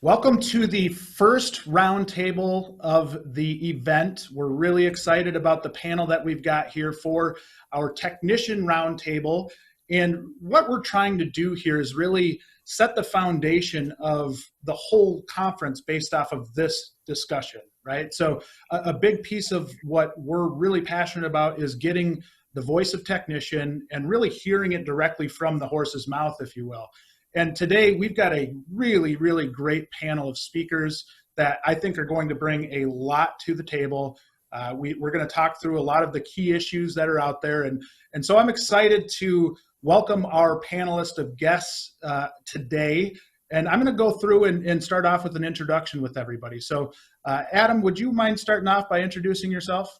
Welcome to the first roundtable of the event. We're really excited about the panel that we've got here for our technician roundtable. And what we're trying to do here is really set the foundation of the whole conference based off of this discussion, right? So a big piece of what we're really passionate about is getting the voice of technician and really hearing it directly from the horse's mouth, if you will. And today we've got a really, really great panel of speakers that I think are going to bring a lot to the table. We're going to talk through a lot of the key issues that are out there. And so I'm excited to welcome our panelist of guests today. And I'm going to go through and start off with an introduction with everybody. So Adam, would you mind starting off by introducing yourself?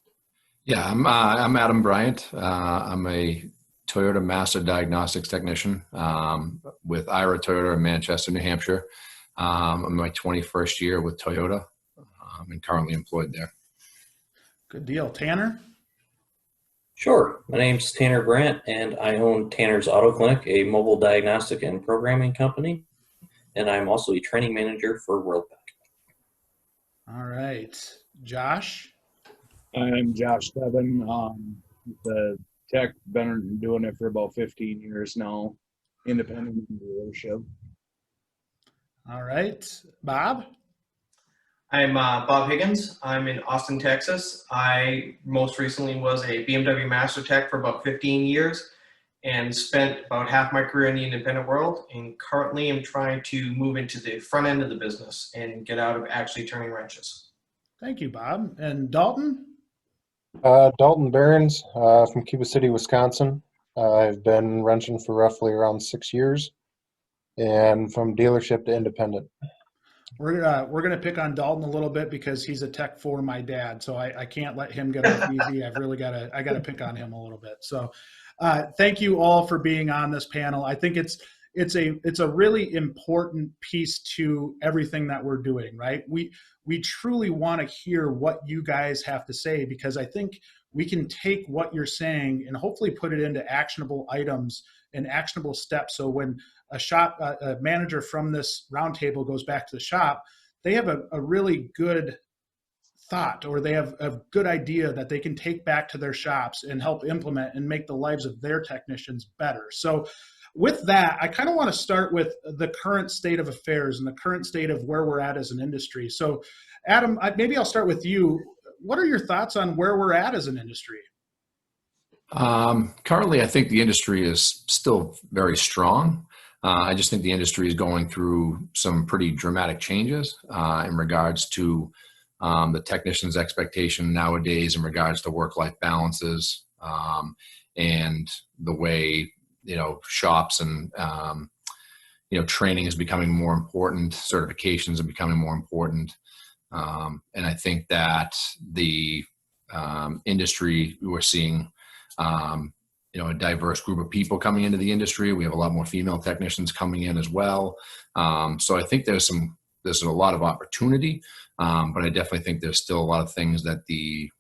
Yeah, I'm Adam Bryant. I'm a Toyota Master Diagnostics Technician with IRA Toyota in Manchester, New Hampshire. I'm in my 21st year with Toyota and currently employed there. Good deal. Tanner? Sure. My name's Tanner Brandt, and I own Tanner's Auto Clinic, a mobile diagnostic and programming company. And I'm also a training manager for WorldPack. All right. Josh? I'm Josh Tebben, the tech, been doing it for about 15 years now, independent dealership. All right. Bob? I'm Bob Higgins. I'm in Austin, Texas. I most recently was a BMW Master Tech for about 15 years and spent about half my career in the independent world, and currently am trying to move into the front end of the business and get out of actually turning wrenches. Thank you, Bob. And Dalton? Dalton Berns from Cuba City, Wisconsin. I've been wrenching for roughly around 6 years, and from dealership to independent. We're gonna pick on Dalton a little bit because he's a tech for my dad, so I can't let him get off easy. I've really gotta pick on him a little bit. So thank you all for being on this panel. I think it's a really important piece to everything that we're doing, right? We truly want to hear what you guys have to say, because I think we can take what you're saying and hopefully put it into actionable items and actionable steps. So when a manager from this roundtable goes back to the shop, they have a really good thought, or they have a good idea that they can take back to their shops and help implement and make the lives of their technicians better. So with that, I kind of want to start with the current state of affairs and the current state of where we're at as an industry. So Adam, maybe I'll start with you. What are your thoughts on where we're at as an industry? Currently, I think the industry is still very strong. I just think the industry is going through some pretty dramatic changes in regards to the technician's expectation nowadays in regards to work-life balances and the way shops and training is becoming more important. Certifications are becoming more important, and I think that the industry, we're seeing a diverse group of people coming into the industry. We have a lot more female technicians coming in as well. So I think there's a lot of opportunity, but I definitely think there's still a lot of things that the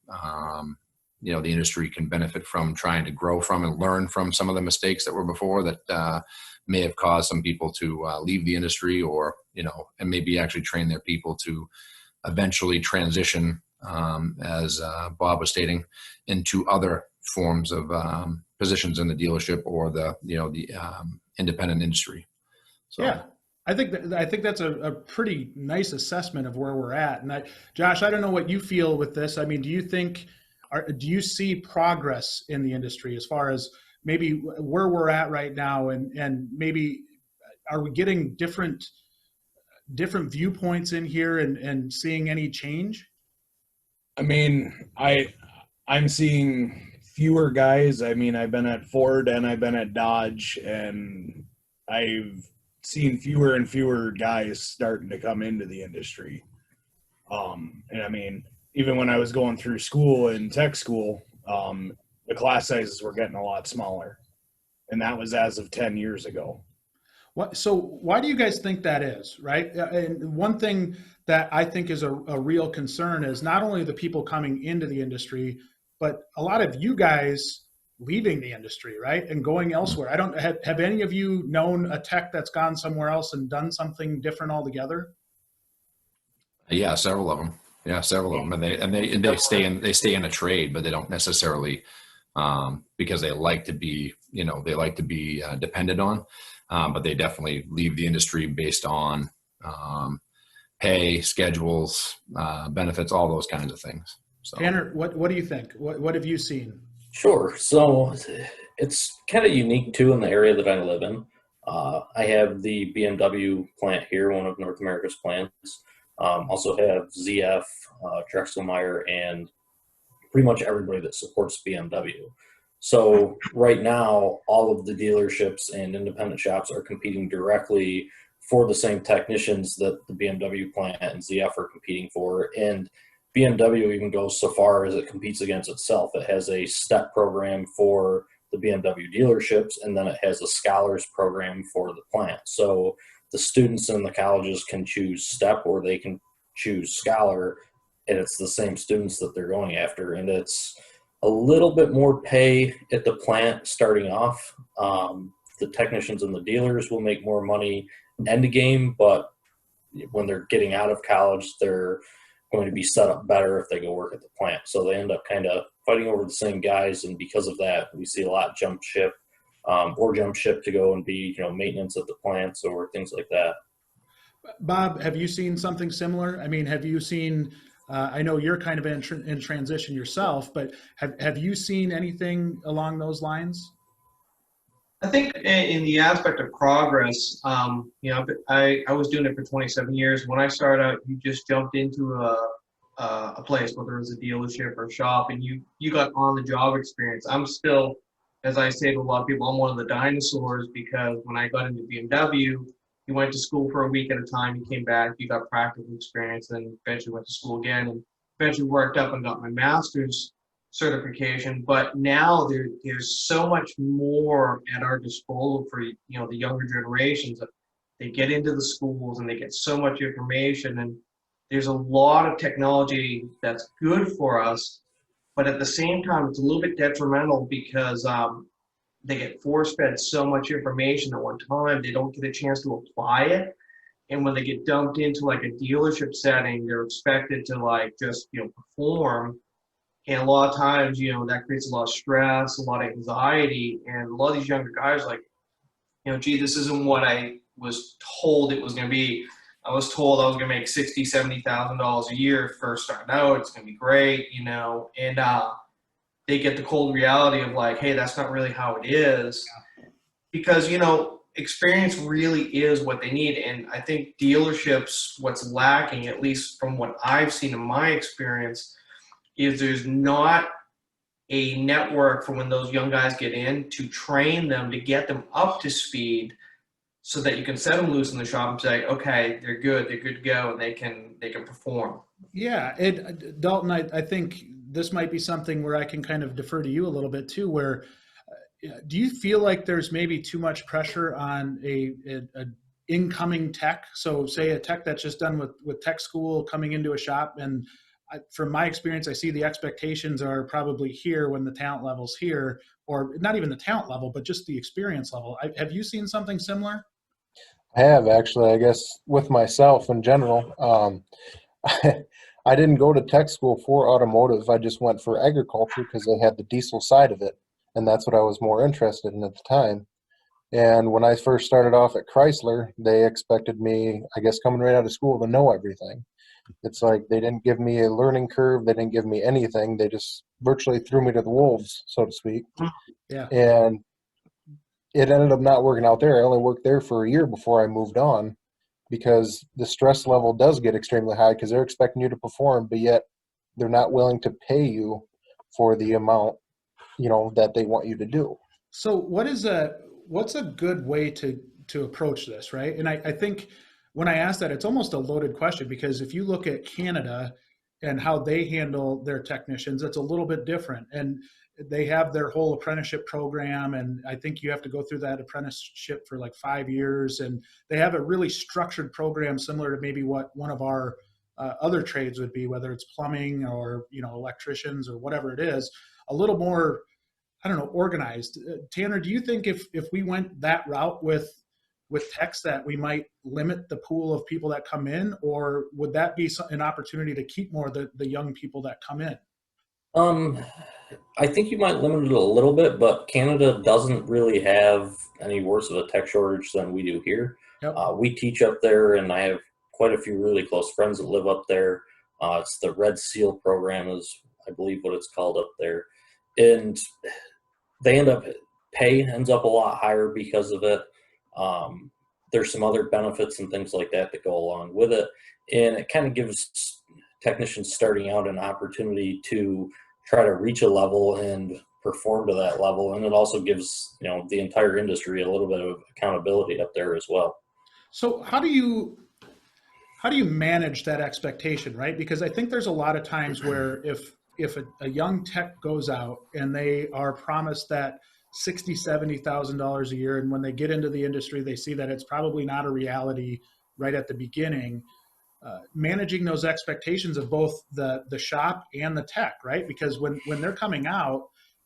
industry can benefit from, trying to grow from and learn from some of the mistakes that were before that may have caused some people to leave the industry, or, and maybe actually train their people to eventually transition, as Bob was stating, into other forms of positions in the dealership or the independent industry. So. Yeah. I think that's a pretty nice assessment of where we're at. And Josh, I don't know what you feel with this. I mean, do you see progress in the industry as far as maybe where we're at right now, and maybe are we getting different viewpoints in here and seeing any change? I mean, I'm seeing fewer guys. I mean, I've been at Ford and I've been at Dodge, and I've seen fewer and fewer guys starting to come into the industry. And I mean, even when I was going through school in tech school, the class sizes were getting a lot smaller, and that was as of 10 years ago. So why do you guys think that is, right? And one thing that I think is a real concern is not only the people coming into the industry, but a lot of you guys leaving the industry, right, and going elsewhere. I don't have any of you known a tech that's gone somewhere else and done something different altogether? Yeah, several of them. Yeah, several of them, and they stay in a trade, but they don't necessarily because they like to be depended on, but they definitely leave the industry based on pay, schedules, benefits, all those kinds of things. So. Tanner, what do you think? What have you seen? Sure. So it's kind of unique too in the area that I live in. I have the BMW plant here, one of North America's plants. Also have ZF, Drexelmeyer, and pretty much everybody that supports BMW. So right now, all of the dealerships and independent shops are competing directly for the same technicians that the BMW plant and ZF are competing for. And BMW even goes so far as it competes against itself. It has a STEP program for the BMW dealerships, and then it has a scholars program for the plant. So the students in the colleges can choose STEP or they can choose scholar, and it's the same students that they're going after. And it's a little bit more pay at the plant starting off. The technicians and the dealers will make more money end game, but when they're getting out of college, they're going to be set up better if they go work at the plant. So they end up kind of fighting over the same guys, and because of that, we see a lot jump ship to go and be maintenance at the plants or things like that. Bob, have you seen something similar? I mean, have you seen? I know you're kind of in transition yourself, but have you seen anything along those lines? I think in the aspect of progress, I was doing it for 27 years. When I started out, you just jumped into a place, whether it was a dealership or a shop, and you got on-the-job experience. I'm still, as I say to a lot of people, I'm one of the dinosaurs, because when I got into BMW, you went to school for a week at a time, you came back, you got practical experience, then eventually went to school again, and eventually worked up and got my master's certification. But now there's so much more at our disposal for the younger generations. They get into the schools and they get so much information, and there's a lot of technology that's good for us, but at the same time it's a little bit detrimental because they get force-fed so much information at one time, they don't get a chance to apply it. And when they get dumped into like a dealership setting, they're expected to just perform. And a lot of times, that creates a lot of stress, a lot of anxiety, and a lot of these younger guys gee, this isn't what I was told it was going to be. I was told I was going to make $60,000, $70,000 a year first starting out. It's going to be great, and they get the cold reality of hey, that's not really how it is, because experience really is what they need. And I think dealerships, what's lacking, at least from what I've seen in my experience, is there's not a network for when those young guys get in to train them, to get them up to speed, so that you can set them loose in the shop and say, okay, they're good to go, and they can perform. Yeah, Dalton, I think this might be something where I can kind of defer to you a little bit too, where do you feel like there's maybe too much pressure on a incoming tech? So say a tech that's just done with tech school coming into a shop, and from my experience, I see the expectations are probably here when the talent level's here, or not even the talent level, but just the experience level. Have you seen something similar? I have, actually, I guess, with myself in general. I didn't go to tech school for automotive. I just went for agriculture because they had the diesel side of it, and that's what I was more interested in at the time. And when I first started off at Chrysler, they expected me, I guess, coming right out of school to know everything. It's like they didn't give me a learning curve. They didn't give me anything. They just virtually threw me to the wolves, so to speak. Yeah. And it ended up not working out there. I only worked there for a year before I moved on, because the stress level does get extremely high because they're expecting you to perform, but yet they're not willing to pay you for the amount, that they want you to do. So what's a good way to approach this, right? And I think when I ask that, it's almost a loaded question, because if you look at Canada and how they handle their technicians, it's a little bit different. And they have their whole apprenticeship program, and I think you have to go through that apprenticeship for 5 years. And they have a really structured program similar to maybe what one of our other trades would be, whether it's plumbing or electricians or whatever it is, a little more, I don't know, organized. Tanner, do you think if we went that route with with techs that we might limit the pool of people that come in, or would that be an opportunity to keep more of the young people that come in? I think you might limit it a little bit, but Canada doesn't really have any worse of a tech shortage than we do here. Yep. We teach up there, and I have quite a few really close friends that live up there. It's the Red Seal program is, I believe, what it's called up there. And they pay ends up a lot higher because of it. There's some other benefits and things like that that go along with it. And it kind of gives technicians starting out an opportunity to try to reach a level and perform to that level. And it also gives, the entire industry a little bit of accountability up there as well. So how do you manage that expectation, right? Because I think there's a lot of times where if a young tech goes out and they are promised that $60,000, $70,000 a year, and when they get into the industry, they see that it's probably not a reality right at the beginning. Managing those expectations of both the shop and the tech, right? Because when they're coming out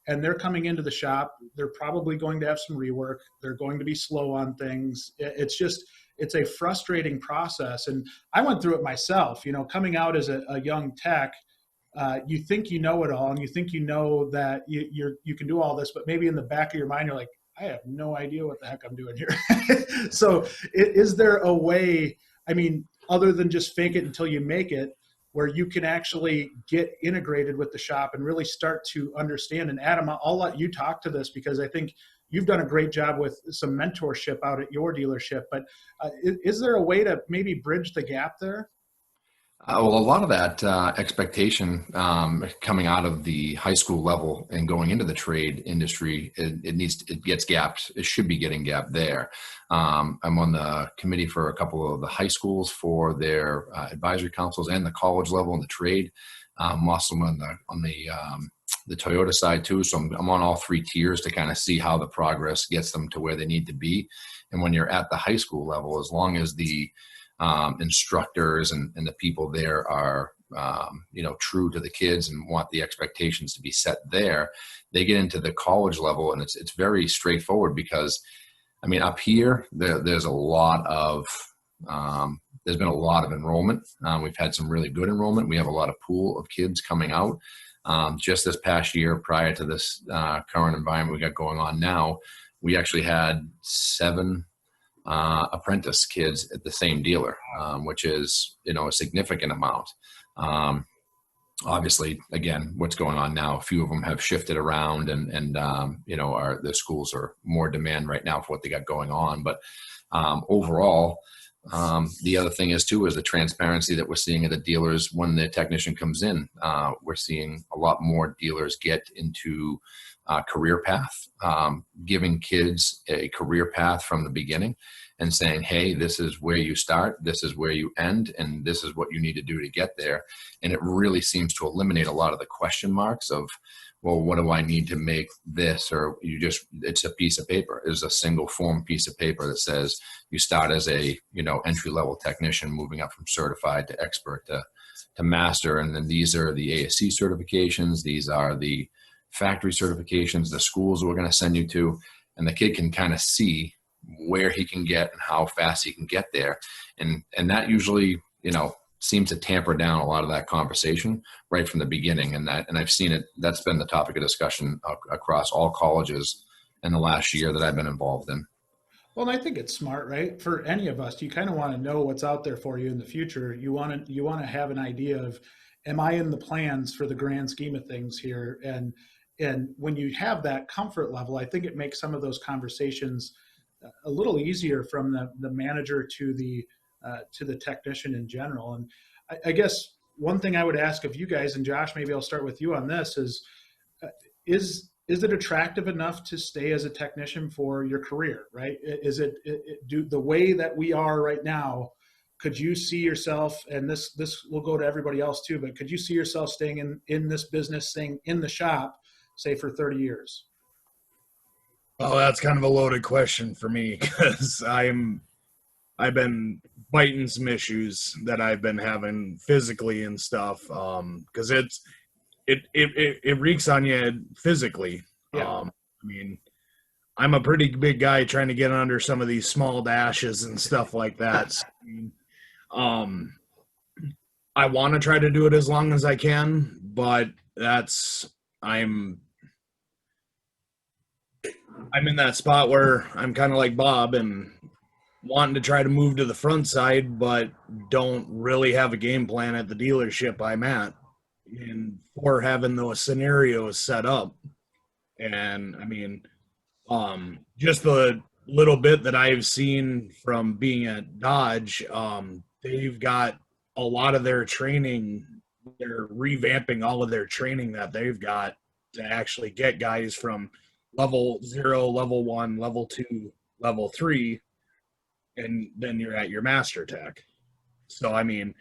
and they're coming into the shop, they're probably going to have some rework. They're going to be slow on things. It's a frustrating process. And I went through it myself, coming out as a young tech. You think you know it all, and you think you know that you can do all this, but maybe in the back of your mind, you're like, I have no idea what the heck I'm doing here. So is there a way, other than just fake it until you make it, where you can actually get integrated with the shop and really start to understand? And Adam, I'll let you talk to this because I think you've done a great job with some mentorship out at your dealership, but is there a way to maybe bridge the gap there? Well, a lot of that expectation coming out of the high school level and going into the trade industry, it gets gapped. It should be getting gapped there. I'm on the committee for a couple of the high schools for their advisory councils and the college level and the trade. I'm also on the Toyota side too, so I'm on all three tiers to kind of see how the progress gets them to where they need to be. And when you're at the high school level, as long as the instructors and the people there are, true to the kids and want the expectations to be set there, they get into the college level and it's very straightforward because, up here, there's a lot of, there's been a lot of enrollment. We've had some really good enrollment. We have a lot of pool of kids coming out. Just this past year, prior to this current environment we got going on now, we actually had 7 apprentice kids at the same dealer, which is, a significant amount. Obviously, again, what's going on now, a few of them have shifted around and the schools are more demand right now for what they got going on. But overall, the other thing is the transparency that we're seeing at the dealers when the technician comes in. We're seeing a lot more dealers get into career path, giving kids a career path from the beginning and saying, hey, this is where you start, this is where you end, and this is what you need to do to get there. And it really seems to eliminate a lot of the question marks of, well, what do I need to make this? Or it's a piece of paper. It's a single form piece of paper that says you start as a, entry-level technician moving up from certified to expert to master. And then these are the ASC certifications. These are the factory certifications, the schools we're going to send you to, and the kid can kind of see where he can get and how fast he can get there. And that usually, seems to tamper down a lot of that conversation right from the beginning. And I've seen it, that's been the topic of discussion across all colleges in the last year that I've been involved in. Well, and I think it's smart, right? For any of us, you kind of want to know what's out there for you in the future. You want to have an idea of, am I in the plans for the grand scheme of things here? And when you have that comfort level, I think it makes some of those conversations a little easier from the manager to the technician in general. And I guess one thing I would ask of you guys, and Josh, maybe I'll start with you on this, is it attractive enough to stay as a technician for your career, right? Is it the way that we are right now, could you see yourself, and this will go to everybody else too, but could you see yourself staying in this business, staying in the shop, say for 30 years? Well, that's kind of a loaded question for me because I've been fighting some issues that I've been having physically and stuff. Because it reeks on you physically. Yeah. I'm a pretty big guy trying to get under some of these small dashes and stuff like that. So, I want to try to do it as long as I can, but I'm in that spot where I'm kind of like Bob and wanting to try to move to the front side, but don't really have a game plan at the dealership I'm at, and for having those scenarios set up. And I mean, just the little bit that I've seen from being at Dodge, they've got a lot of their training. They're revamping all of their training that they've got to actually get guys from level 0, level 1, level 2, level 3, and then you're at your master tech. So, I mean,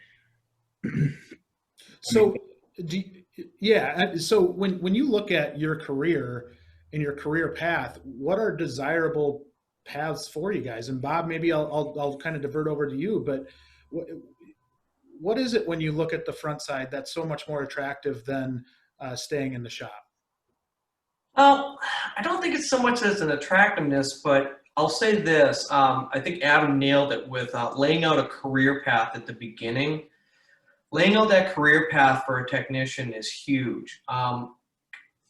so so when you look at your career and your career path, what are desirable paths for you guys? And Bob, maybe I'll kind of divert over to you, but what is it when you look at the front side that's so much more attractive than staying in the shop? Well, I don't think it's so much as an attractiveness, but I'll say this. I think Adam nailed it with laying out a career path at the beginning. Laying out that career path for a technician is huge.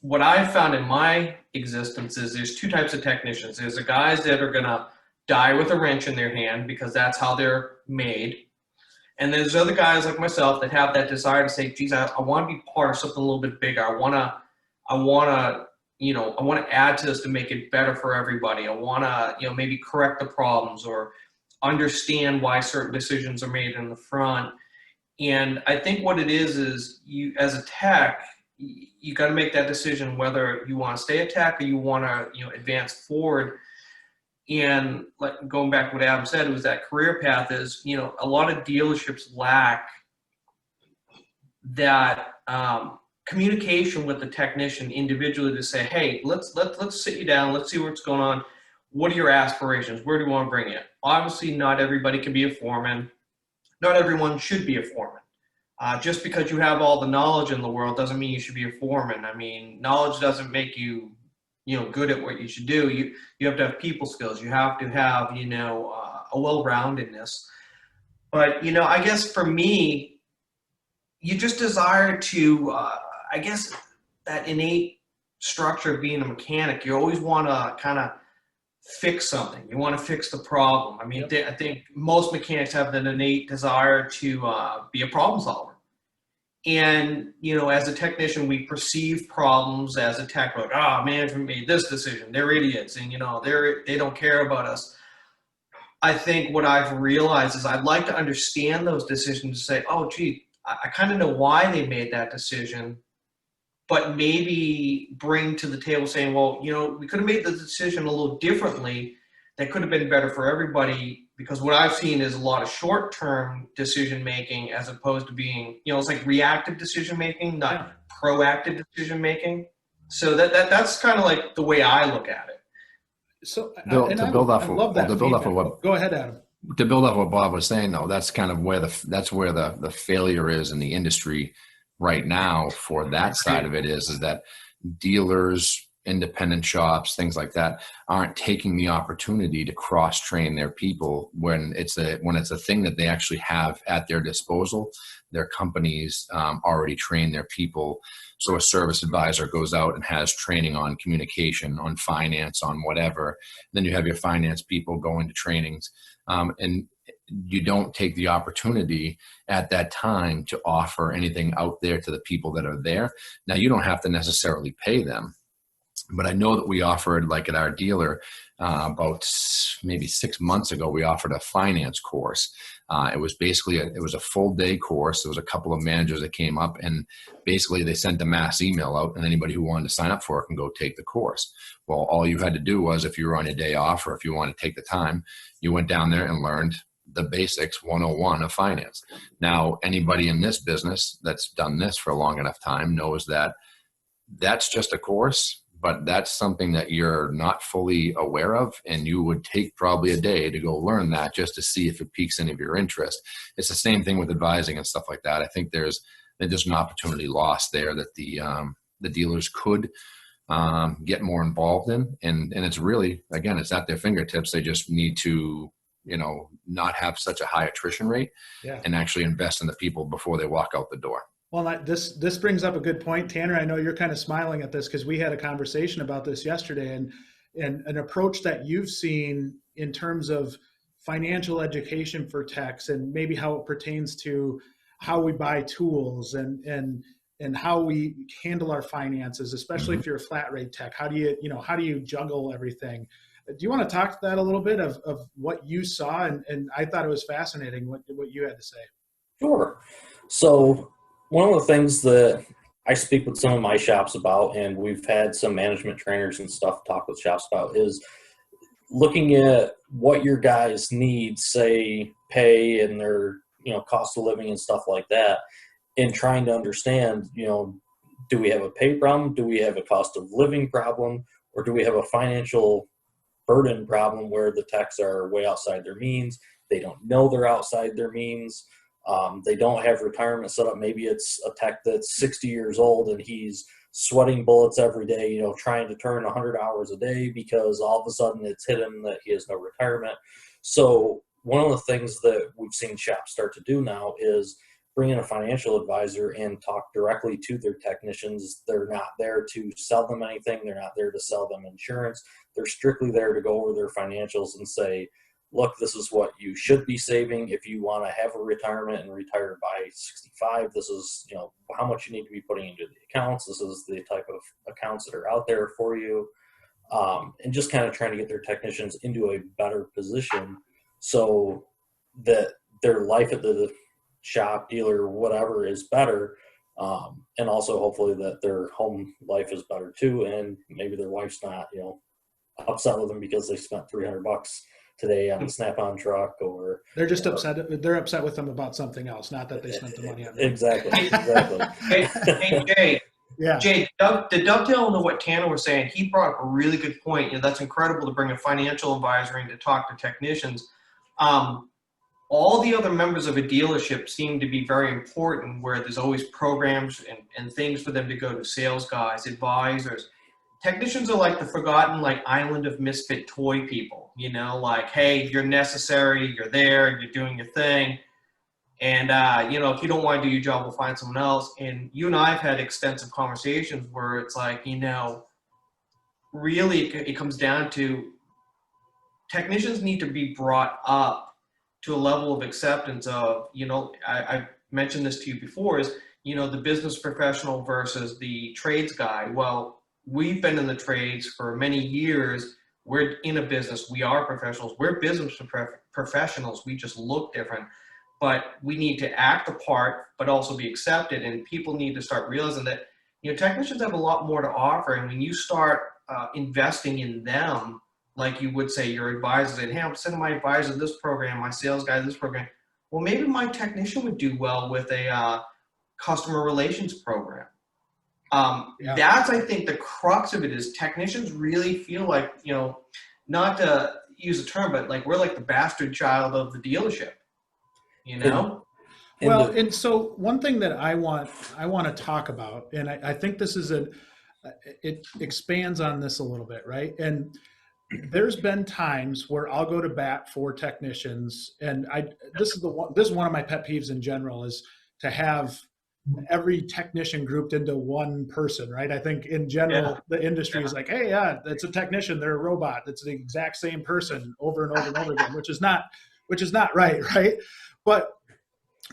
What I've found in my existence is there's two types of technicians. There's the guys that are going to die with a wrench in their hand because that's how they're made. And there's other guys like myself that have that desire to say, geez, I want to be part of something a little bit bigger. I want to add to this to make it better for everybody. I want to, maybe correct the problems or understand why certain decisions are made in the front. And I think what it is you, as a tech, you got to make that decision whether you want to stay a tech or you want to, advance forward. And like going back to what Adam said, it was that career path is, a lot of dealerships lack that communication with the technician individually to say, hey, let's sit you down, let's see what's going on. What are your aspirations? Where do you want to bring it? Obviously, not everybody can be a foreman. Not everyone should be a foreman. Just because you have all the knowledge in the world doesn't mean you should be a foreman. I mean, knowledge doesn't make you, good at what you should do. You have to have people skills. You have to have, a well-roundedness. But, I guess for me, you just desire to, I guess that innate structure of being a mechanic, you always want to kind of fix something. You want to fix the problem. I mean, I think most mechanics have an innate desire to be a problem solver. And, as a technician, we perceive problems as a tech, like, management made this decision. They're idiots. And, they don't care about us. I think what I've realized is I'd like to understand those decisions to say, oh, gee, I kind of know why they made that decision, but maybe bring to the table saying, well, we could have made the decision a little differently. That could have been better for everybody, because what I've seen is a lot of short-term decision-making as opposed to being, it's like reactive decision-making, not proactive decision-making. So that's kind of like the way I look at it. So to build off of what, go ahead, Adam. To build off what Bob was saying, though, that's kind of where the failure is in the industry right now for that side of it is that dealers, independent shops, things like that aren't taking the opportunity to cross-train their people when it's a thing that they actually have at their disposal. Their companies already train their people. So a service advisor goes out and has training on communication, on finance, on whatever. Then you have your finance people going to trainings. And you don't take the opportunity at that time to offer anything out there to the people that are there. Now, you don't have to necessarily pay them, but I know that we offered, like at our dealer, about maybe 6 months ago, we offered a finance course. It was basically it was a full day course. There was a couple of managers that came up, and basically they sent a mass email out, and anybody who wanted to sign up for it can go take the course. Well, all you had to do was, if you were on your day off or if you wanted to take the time, you went down there and learned the basics 101 of finance. Now, anybody in this business that's done this for a long enough time knows that that's just a course, but that's something that you're not fully aware of, and you would take probably a day to go learn that just to see if it piques any of your interest. It's the same thing with advising and stuff like that. I think there's an opportunity lost there that the dealers could get more involved in. And it's really, again, it's at their fingertips. They just need to, not have such a high attrition rate and actually invest in the people before they walk out the door. Well, this brings up a good point, Tanner. I know you're kind of smiling at this because we had a conversation about this yesterday, and an approach that you've seen in terms of financial education for techs and maybe how it pertains to how we buy tools and how we handle our finances, especially if you're a flat rate tech. How do you juggle everything? Do you want to talk to that a little bit of what you saw? And I thought it was fascinating what you had to say. Sure. So one of the things that I speak with some of my shops about, and we've had some management trainers and stuff talk with shops about, is looking at what your guys need, say pay and their, cost of living and stuff like that, and trying to understand, do we have a pay problem? Do we have a cost of living problem? Or do we have a financial burden problem where the techs are way outside their means? They don't know they're outside their means. They don't have retirement set up. Maybe it's a tech that's 60 years old and he's sweating bullets every day, trying to turn 100 hours a day because all of a sudden it's hit him that he has no retirement. So one of the things that we've seen shops start to do now is bring in a financial advisor and talk directly to their technicians. They're not there to sell them anything. They're not there to sell them insurance. They're strictly there to go over their financials and say, look, this is what you should be saving. If you want to have a retirement and retire by 65, this is, how much you need to be putting into the accounts. This is the type of accounts that are out there for you. And just kind of trying to get their technicians into a better position so that their life at the shop, dealer, whatever is better. And also hopefully that their home life is better too. And maybe their wife's not, upset with them because they spent $300 today on a Snap-on truck, or they're just upset. They're upset with them about something else, not that they spent the money on them. Exactly. Hey, Jay. Yeah. Jay, to dovetail into what Tanner was saying, he brought up a really good point. That's incredible to bring a financial advisor in to talk to technicians. All the other members of a dealership seem to be very important, where there's always programs and things for them to go to: sales guys, advisors. Technicians are like the forgotten island of misfit toy people, hey, you're necessary, you're there, you're doing your thing. And, if you don't want to do your job, we'll find someone else. And you and I have had extensive conversations where it's really it comes down to technicians need to be brought up to a level of acceptance of, I've mentioned this to you before, is, the business professional versus the trades guy. Well, we've been in the trades for many years. We're in a business. We are professionals. We're business professionals. We just look different. But we need to act the part, but also be accepted. And people need to start realizing that, technicians have a lot more to offer. And when you start investing in them, like you would say your advisors, and hey, I'm sending my advisor this program, my sales guy this program. Well, maybe my technician would do well with a customer relations program. That's, I think, the crux of it is technicians really feel like, not to use a term, but we're like the bastard child of the dealership, Well, and so one thing that I want to talk about, and I think this is it expands on this a little bit, right? And there's been times where I'll go to bat for technicians, and this is one of my pet peeves in general, is to have every technician grouped into one person, right? I think in general, the industry is like, hey, it's a technician, they're a robot. It's the exact same person over and over and over again, which is not right? But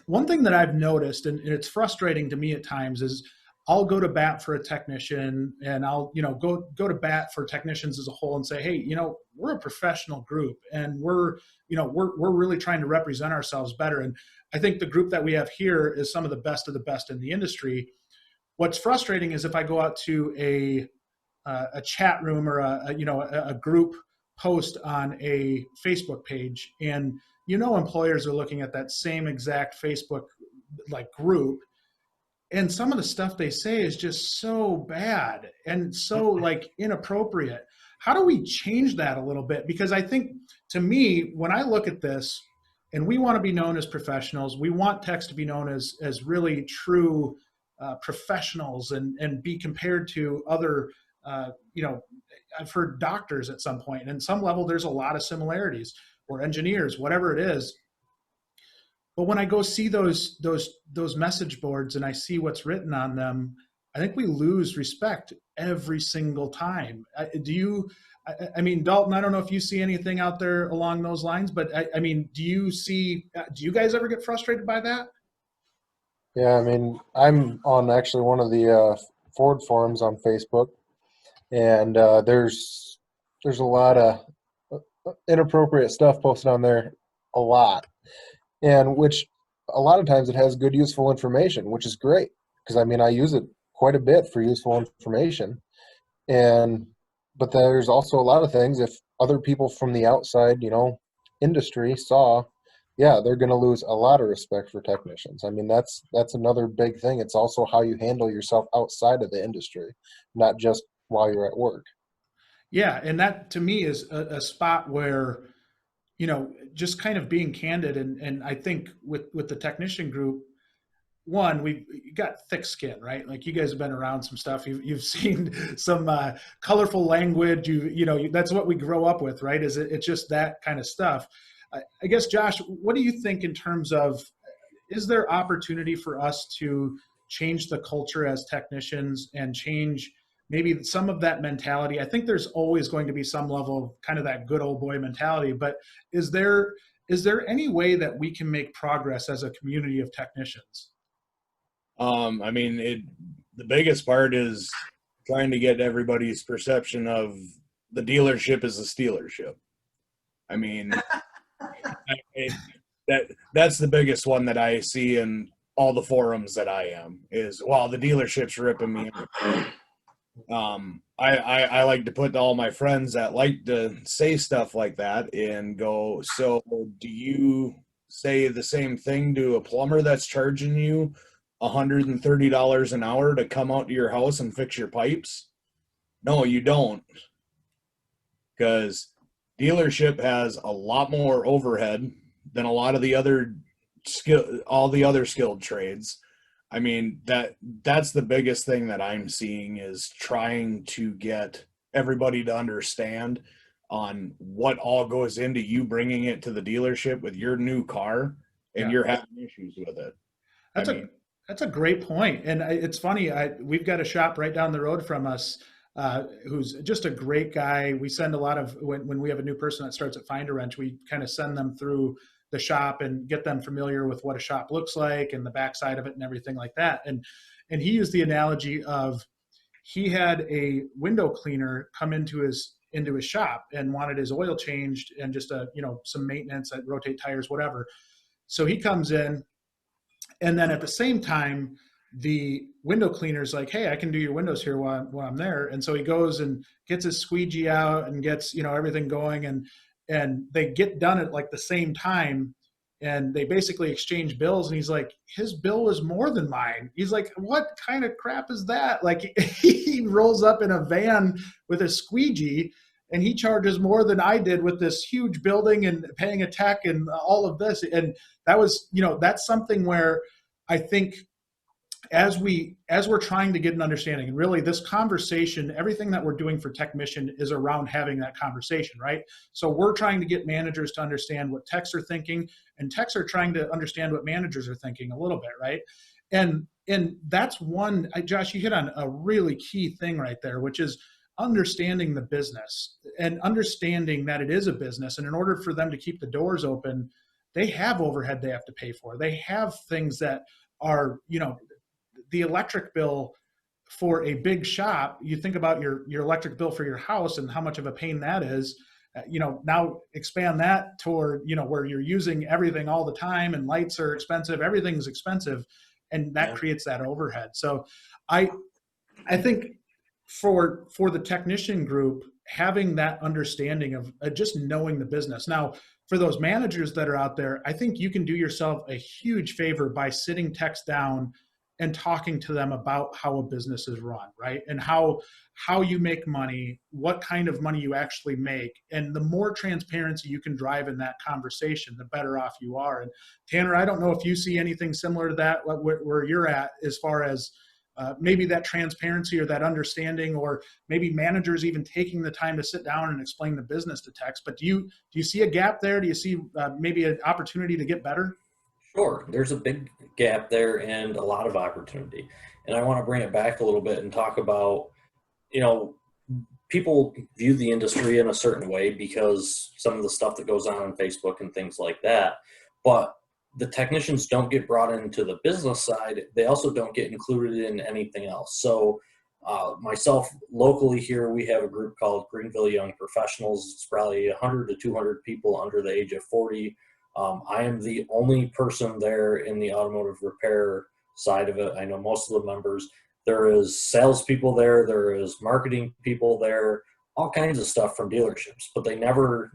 one thing that I've noticed, and it's frustrating to me at times, is I'll go to bat for a technician, and I'll, go to bat for technicians as a whole and say, hey, we're a professional group, and we're really trying to represent ourselves better. And I think the group that we have here is some of the best in the industry. What's frustrating is if I go out to a chat room or a group post on a Facebook page, and employers are looking at that same exact Facebook group, and some of the stuff they say is just so bad and so inappropriate. How do we change that a little bit? Because I think, to me, when I look at this, and we want to be known as professionals, we want techs to be known as really true professionals and be compared to other you know, I've heard doctors at some point, and in some level, there's a lot of similarities, or engineers, whatever it is. But when I go see those message boards and I see what's written on them, I think we lose respect every single time. I mean, Dalton, I don't know if you see anything out there along those lines, but I mean, do you guys ever get frustrated by that? Yeah, I mean, I'm on actually one of the Ford forums on Facebook, and there's a lot of inappropriate stuff posted on there, a lot, and which a lot of times it has good, useful information, which is great because I mean I use it quite a bit for useful information, but there's also a lot of things if other people from the outside, you know, industry saw, yeah, they're going to lose a lot of respect for technicians. I mean, that's another big thing. It's also how you handle yourself outside of the industry, not just while you're at work. Yeah, and that to me is a spot where, you know, just kind of being candid, and I think with the technician group, one, we've got thick skin, right? Like you guys have been around some stuff. You've seen some colorful language. You know, that's what we grow up with, right? It's just that kind of stuff. I guess, Josh, what do you think in terms of, is there opportunity for us to change the culture as technicians and change maybe some of that mentality? I think there's always going to be some level of kind of that good old boy mentality, but is there any way that we can make progress as a community of technicians? I mean, the biggest part is trying to get everybody's perception of the dealership as a stealership. I mean, that's the biggest one that I see in all the forums that I am is, well, the dealership's ripping me off. I like to put all my friends that like to say stuff like that and go, so do you say the same thing to a plumber that's charging you $130 an hour to come out to your house and fix your pipes? No, you don't. Because dealership has a lot more overhead than a lot of the other all the other skilled trades. I mean, that's the biggest thing that I'm seeing is trying to get everybody to understand on what all goes into you bringing it to the dealership with your new car and you're having issues with it. That's a great point. And it's funny, we've got a shop right down the road from us who's just a great guy. We send a lot of, when we have a new person that starts at Find a Wrench, we kind of send them through the shop and get them familiar with what a shop looks like and the backside of it and everything like that. And he used the analogy of, he had a window cleaner come into his shop and wanted his oil changed and just some maintenance, rotate tires, whatever. So he comes in, and then at the same time, the window cleaner's like, hey, I can do your windows here while I'm there. And so he goes and gets his squeegee out and gets, everything going, and they get done at like the same time, and they basically exchange bills. And he's like, his bill was more than mine. He's like, what kind of crap is that? Like he rolls up in a van with a squeegee and he charges more than I did with this huge building and paying a tech and all of this. And that was, that's something where I think as we're trying to get an understanding, and really this conversation, everything that we're doing for TechMission is around having that conversation, right? So we're trying to get managers to understand what techs are thinking, and techs are trying to understand what managers are thinking a little bit, right? And that's one, Josh, you hit on a really key thing right there, which is understanding the business and understanding that it is a business. And in order for them to keep the doors open, they have overhead they have to pay for. They have things that are, the electric bill for a big shop. You think about your electric bill for your house and how much of a pain that is. Now expand that toward, where you're using everything all the time and lights are expensive, everything's expensive, and that creates that overhead. So I think for the technician group, having that understanding of just knowing the business. Now, for those managers that are out there, I think you can do yourself a huge favor by sitting techs down and talking to them about how a business is run, right? And how you make money, what kind of money you actually make. And the more transparency you can drive in that conversation, the better off you are. And Tanner, I don't know if you see anything similar to that, where you're at as far as maybe that transparency or that understanding, or maybe managers even taking the time to sit down and explain the business to techs. But do you see a gap there? Do you see maybe an opportunity to get better? Sure, there's a big gap there and a lot of opportunity. And I want to bring it back a little bit and talk about, you know, people view the industry in a certain way because some of the stuff that goes on Facebook and things like that. But the technicians don't get brought into the business side. They also don't get included in anything else. So myself, locally here, we have a group called Greenville Young Professionals. It's probably 100 to 200 people under the age of 40. I am the only person there in the automotive repair side of it. I know most of the members. There is salespeople there. There is marketing people there. All kinds of stuff from dealerships, but they never,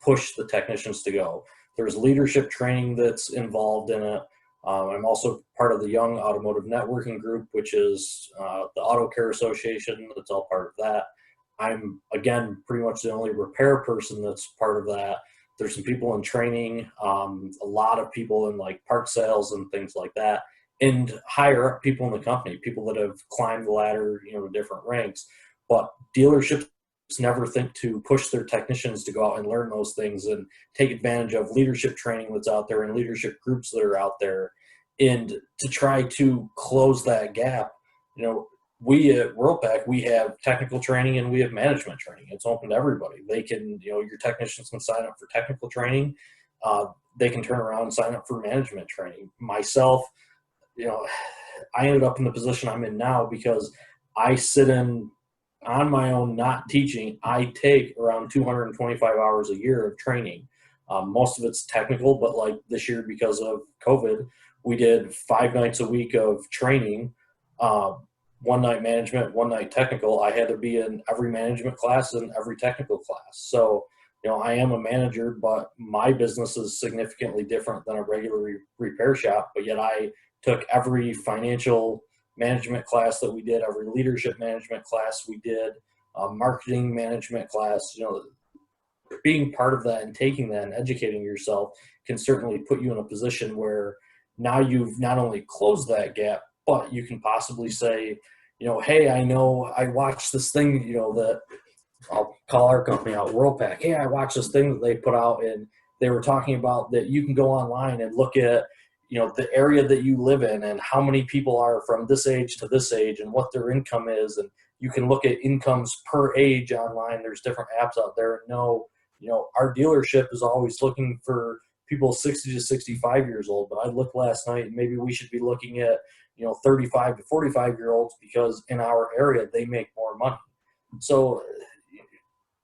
push the technicians to go. There's leadership training that's involved in it. I'm also part of the Young Automotive Networking Group, which is the Auto Care Association. That's all part of that. I'm, again, pretty much the only repair person that's part of that. There's some people in training, a lot of people in like park sales and things like that, and higher up people in the company, people that have climbed the ladder, to different ranks. But dealerships never think to push their technicians to go out and learn those things and take advantage of leadership training that's out there and leadership groups that are out there, and to try to close that gap. We at Worldpac, we have technical training and we have management training. It's open to everybody. They can, your technicians can sign up for technical training. They can turn around and sign up for management training. Myself, I ended up in the position I'm in now because I sit in on my own, not teaching. I take around 225 hours a year of training. Most of it's technical, but like this year, because of COVID, we did 5 nights a week of training. 1 night management, 1 night technical. I had to be in every management class and every technical class. So, I am a manager, but my business is significantly different than a regular repair shop. But yet I took every financial management class that we did, every leadership management class we did, marketing management class. Being part of that and taking that and educating yourself can certainly put you in a position where now you've not only closed that gap, but you can possibly say, hey, I know I watched this thing, that I'll call our company out, Worldpac. Hey, I watched this thing that they put out, and they were talking about that you can go online and look at, the area that you live in and how many people are from this age to this age and what their income is. And you can look at incomes per age online. There's different apps out there. No, our dealership is always looking for people 60 to 65 years old. But I looked last night, and maybe we should be looking at, 35 to 45-year-olds, because in our area, they make more money. So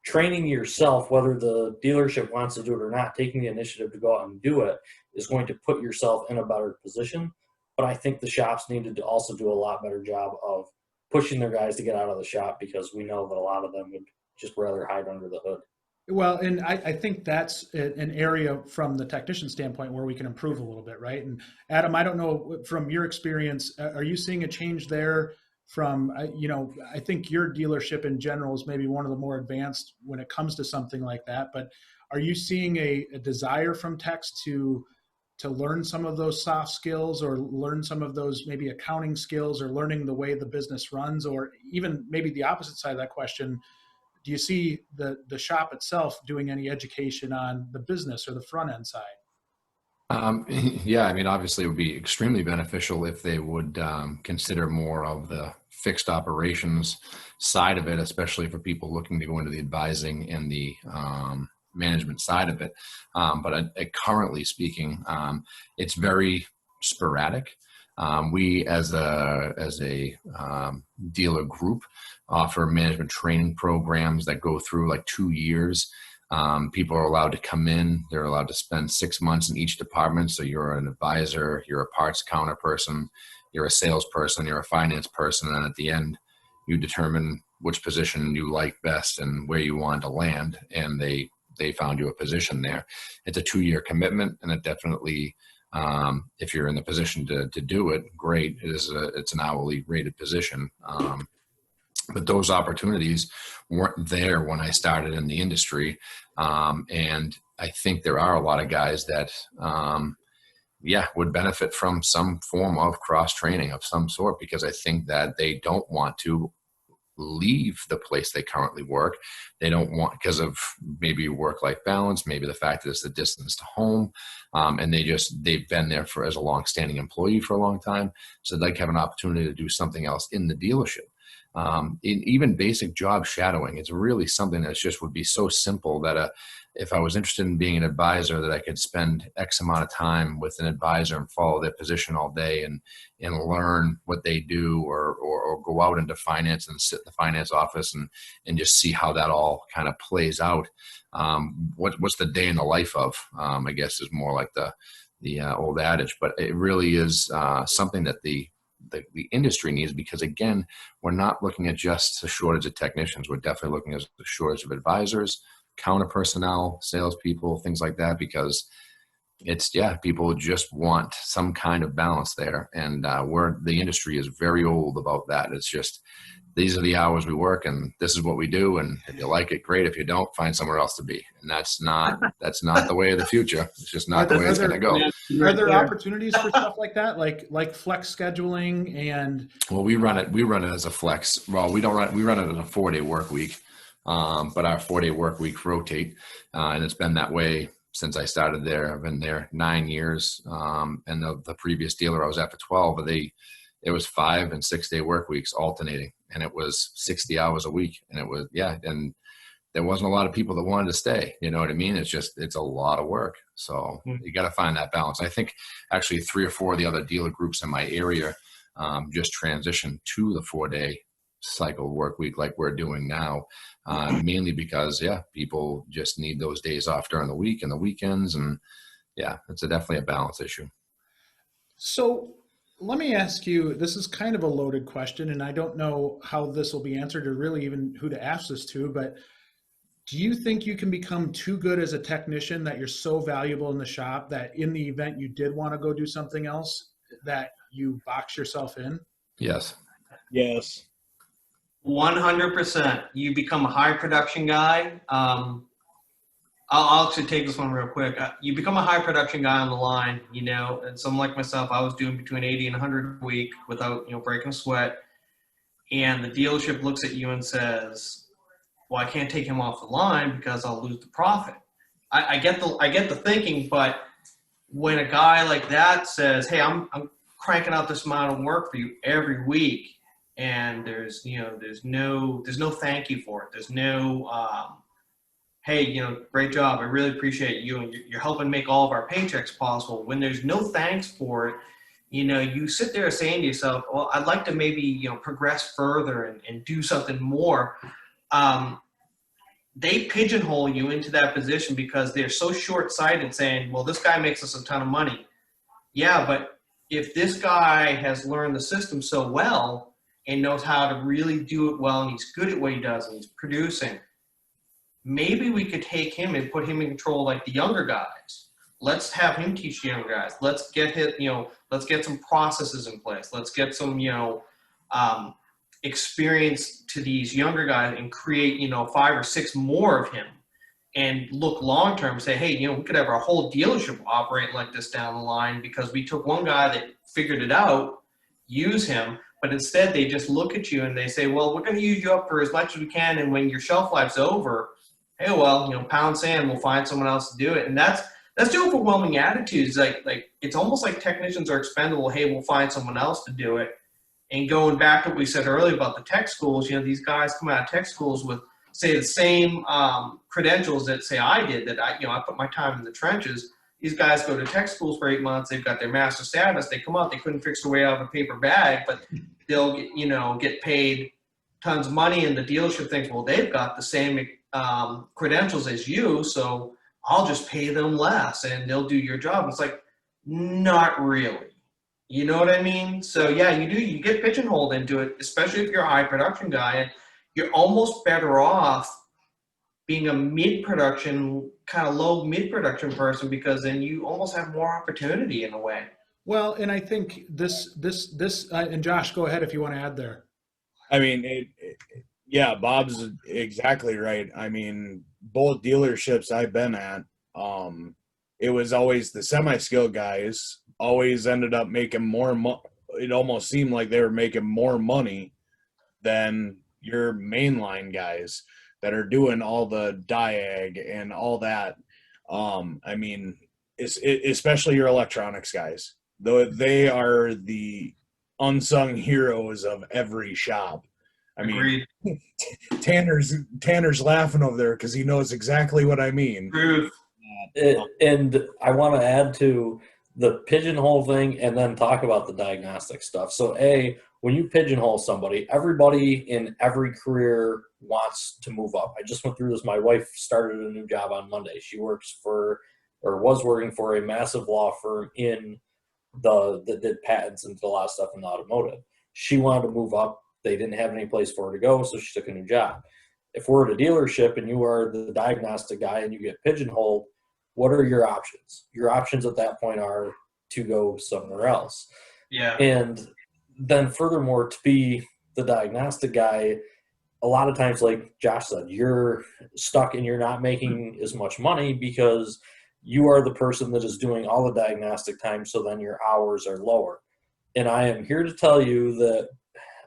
training yourself, whether the dealership wants to do it or not, taking the initiative to go out and do it is going to put yourself in a better position. But I think the shops need to also do a lot better job of pushing their guys to get out of the shop, because we know that a lot of them would just rather hide under the hood. Well, and I think that's an area from the technician standpoint where we can improve a little bit, right? And Adam, I don't know, from your experience, are you seeing a change there from, I think your dealership in general is maybe one of the more advanced when it comes to something like that, but are you seeing a desire from techs to learn some of those soft skills, or learn some of those maybe accounting skills, or learning the way the business runs? Or even maybe the opposite side of that question, do you see the shop itself doing any education on the business or the front end side? Yeah, obviously it would be extremely beneficial if they would consider more of the fixed operations side of it, especially for people looking to go into the advising and the management side of it. But currently speaking, it's very sporadic. We as a dealer group offer management training programs that go through like 2 years. People are allowed to come in. They're allowed to spend 6 months in each department. So you're an advisor, you're a parts counter person, you're a salesperson, you're a finance person, and at the end, you determine which position you like best and where you want to land, and they found you a position there. It's a 2-year commitment, and it definitely, if you're in the position to do it, great. It's an hourly rated position. But those opportunities weren't there when I started in the industry. And I think there are a lot of guys that would benefit from some form of cross training of some sort, because I think that they don't want to leave the place they currently work. They don't want, because of maybe work-life balance, maybe the fact that it's the distance to home, and they've been there for as a long-standing employee for a long time, so they'd like to have an opportunity to do something else in the dealership. In even basic job shadowing, it's really something that just would be so simple that if I was interested in being an advisor, that I could spend X amount of time with an advisor and follow their position all day and learn what they do, or go out into finance and sit in the finance office and just see how that all kind of plays out. What's the day in the life of, I guess is more like the old adage, but it really is something that the industry needs, because again, we're not looking at just a shortage of technicians. We're definitely looking at a shortage of advisors, counter personnel, salespeople, things like that, because people just want some kind of balance there. And the industry is very old about that. It's just, these are the hours we work and this is what we do. And if you like it, great. If you don't, find somewhere else to be. And that's not the way of the future. It's just not the way it's going to go. Are there opportunities for stuff like that? Like flex scheduling and? Well, we run it as a flex. Well, we run it as a 4-day work week. But our 4-day work week rotate. And it's been that way since I started there. I've been there 9 years. And the previous dealer I was at for 12, it was 5 and 6-day work weeks alternating, and it was 60 hours a week. And it was, and there wasn't a lot of people that wanted to stay. You know what I mean? It's a lot of work. So you got to find that balance. I think actually 3 or 4 of the other dealer groups in my area just transitioned to the 4-day cycle work week like we're doing now, mainly because people just need those days off during the week and the weekends, and it's definitely a balance issue. So let me ask you, this is kind of a loaded question, and I don't know how this will be answered or really even who to ask this to, but do you think you can become too good as a technician, that you're so valuable in the shop that in the event you did want to go do something else, that you box yourself in? Yes. 100%. You become a high production guy. I'll actually take this one real quick. You become a high production guy on the line, and someone like myself, I was doing between 80 and 100 a week without, breaking a sweat. And the dealership looks at you and says, well, I can't take him off the line because I'll lose the profit. I get the thinking, but when a guy like that says, hey, I'm cranking out this amount of work for you every week, and there's no thank you for it. There's no, hey, great job. I really appreciate you. And you're helping make all of our paychecks possible. When there's no thanks for it, you sit there saying to yourself, well, I'd like to maybe, progress further and do something more. They pigeonhole you into that position because they're so short-sighted, saying, well, this guy makes us a ton of money. Yeah, but if this guy has learned the system so well and knows how to really do it well, and he's good at what he does, and he's producing, maybe we could take him and put him in control like the younger guys. Let's have him teach the younger guys. Let's get let's get some processes in place. Let's get some, experience to these younger guys and create, 5 or 6 more of him, and look long-term, say, hey, we could have our whole dealership operate like this down the line because we took one guy that figured it out, use him. But instead, they just look at you and they say, well, we're going to use you up for as much as we can. And when your shelf life's over, hey, well, pound sand, we'll find someone else to do it. And that's the overwhelming attitude. It's like it's almost like technicians are expendable. Hey, we'll find someone else to do it. And going back to what we said earlier about the tech schools, these guys come out of tech schools with, say, the same credentials that, say, I did, that I put my time in the trenches. These guys go to tech schools for 8 months. They've got their master status. They come out. They couldn't fix their way out of a paper bag, but they'll get paid tons of money. And the dealership thinks, well, they've got the same credentials as you, so I'll just pay them less and they'll do your job. It's like, not really. You know what I mean? So yeah, you get pigeonholed into it, especially if you're a high production guy, and you're almost better off being a mid-production, kind of low mid-production person, because then you almost have more opportunity in a way. Well, and I think this, and Josh, go ahead if you want to add there. I mean, Bob's exactly right. I mean, both dealerships I've been at, it was always the semi-skilled guys always ended up making it almost seemed like they were making more money than your mainline guys that are doing all the diag and all that. I mean, especially your electronics guys, though they are the unsung heroes of every shop. I Agreed. mean, Tanner's laughing over there because he knows exactly what I mean. Truth. And I want to add to the pigeonhole thing and then talk about the diagnostic stuff. So when you pigeonhole somebody, everybody in every career wants to move up. I just went through this. My wife started a new job on Monday. She was working for a massive law firm that did patents and did a lot of stuff in the automotive. She wanted to move up. They didn't have any place for her to go, so she took a new job. If we're at a dealership and you are the diagnostic guy and you get pigeonholed, what are your options? Your options at that point are to go somewhere else. Yeah. And then furthermore, to be the diagnostic guy, a lot of times, like Josh said, you're stuck and you're not making as much money because you are the person that is doing all the diagnostic time, so then your hours are lower. And I am here to tell you that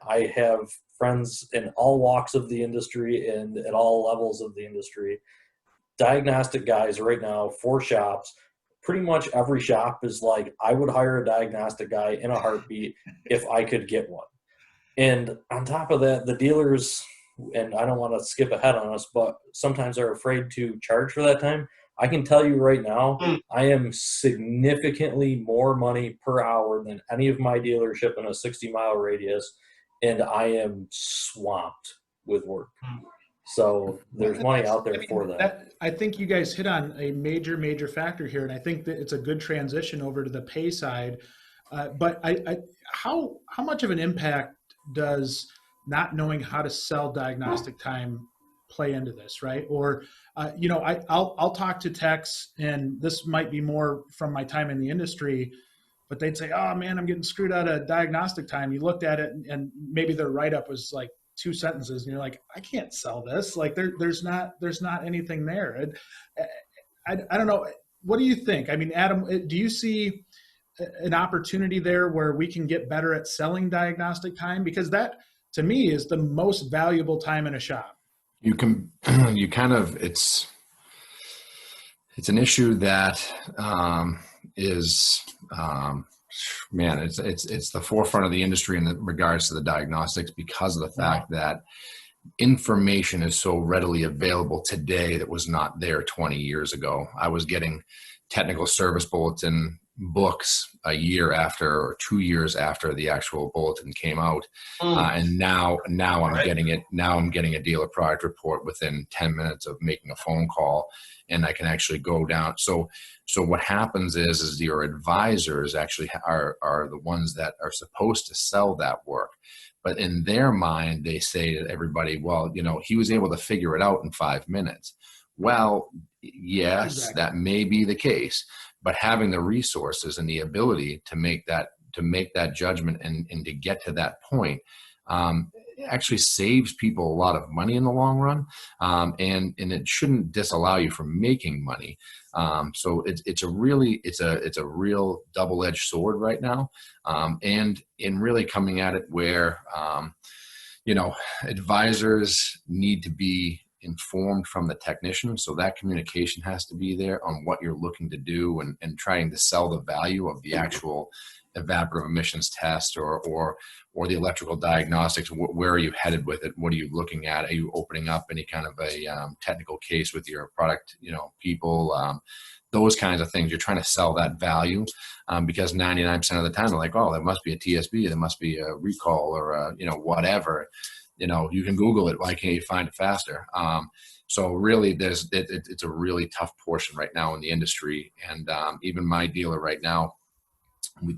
I have friends in all walks of the industry and at all levels of the industry. Diagnostic guys right now, 4 shops, pretty much every shop is like, I would hire a diagnostic guy in a heartbeat if I could get one. And on top of that, the dealers, and I don't want to skip ahead on us, but sometimes are afraid to charge for that time. I can tell you right now, I am significantly more money per hour than any of my dealership in a 60-mile radius, and I am swamped with work. So there's money out there for that. I think you guys hit on a major factor here, and I think that it's a good transition over to the pay side. But how much of an impact does not knowing how to sell diagnostic time play into this, right? Or I'll talk to techs, and this might be more from my time in the industry, but they'd say, "Oh man, I'm getting screwed out of diagnostic time." You looked at it, and maybe their write-up was like 2 sentences, and you're like, I can't sell this. Like there's not anything there. I don't know. What do you think? I mean, Adam, do you see an opportunity there where we can get better at selling diagnostic time? Because that, to me, is the most valuable time in a shop. It's an issue that is it's the forefront of the industry in regards to the diagnostics, because of the fact that information is so readily available today that was not there 20 years ago. I was getting technical service bulletin books a year after or 2 years after the actual bulletin came out. And now I'm getting it. Now I'm getting a dealer product report within 10 minutes of making a phone call, and I can actually go down. So what happens is your advisors actually are the ones that are supposed to sell that work. But in their mind, they say to everybody, well, he was able to figure it out in 5 minutes. Well, yes, exactly. That may be the case, but having the resources and the ability to make that judgment and to get to that point actually saves people a lot of money in the long run, and it shouldn't disallow you from making money. So it's a real double-edged sword right now, and in really coming at it where advisors need to be informed from the technician, so that communication has to be there on what you're looking to do and trying to sell the value of the actual evaporative emissions test or the electrical diagnostics. Where are you headed with it? What are you looking at? Are you opening up any kind of a technical case with your product people? Those kinds of things. You're trying to sell that value, because 99% of the time they're like, oh, there must be a TSB, there must be a recall, or whatever. You can Google it. Why can't you find it faster? So really, it's a really tough portion right now in the industry. And even my dealer right now,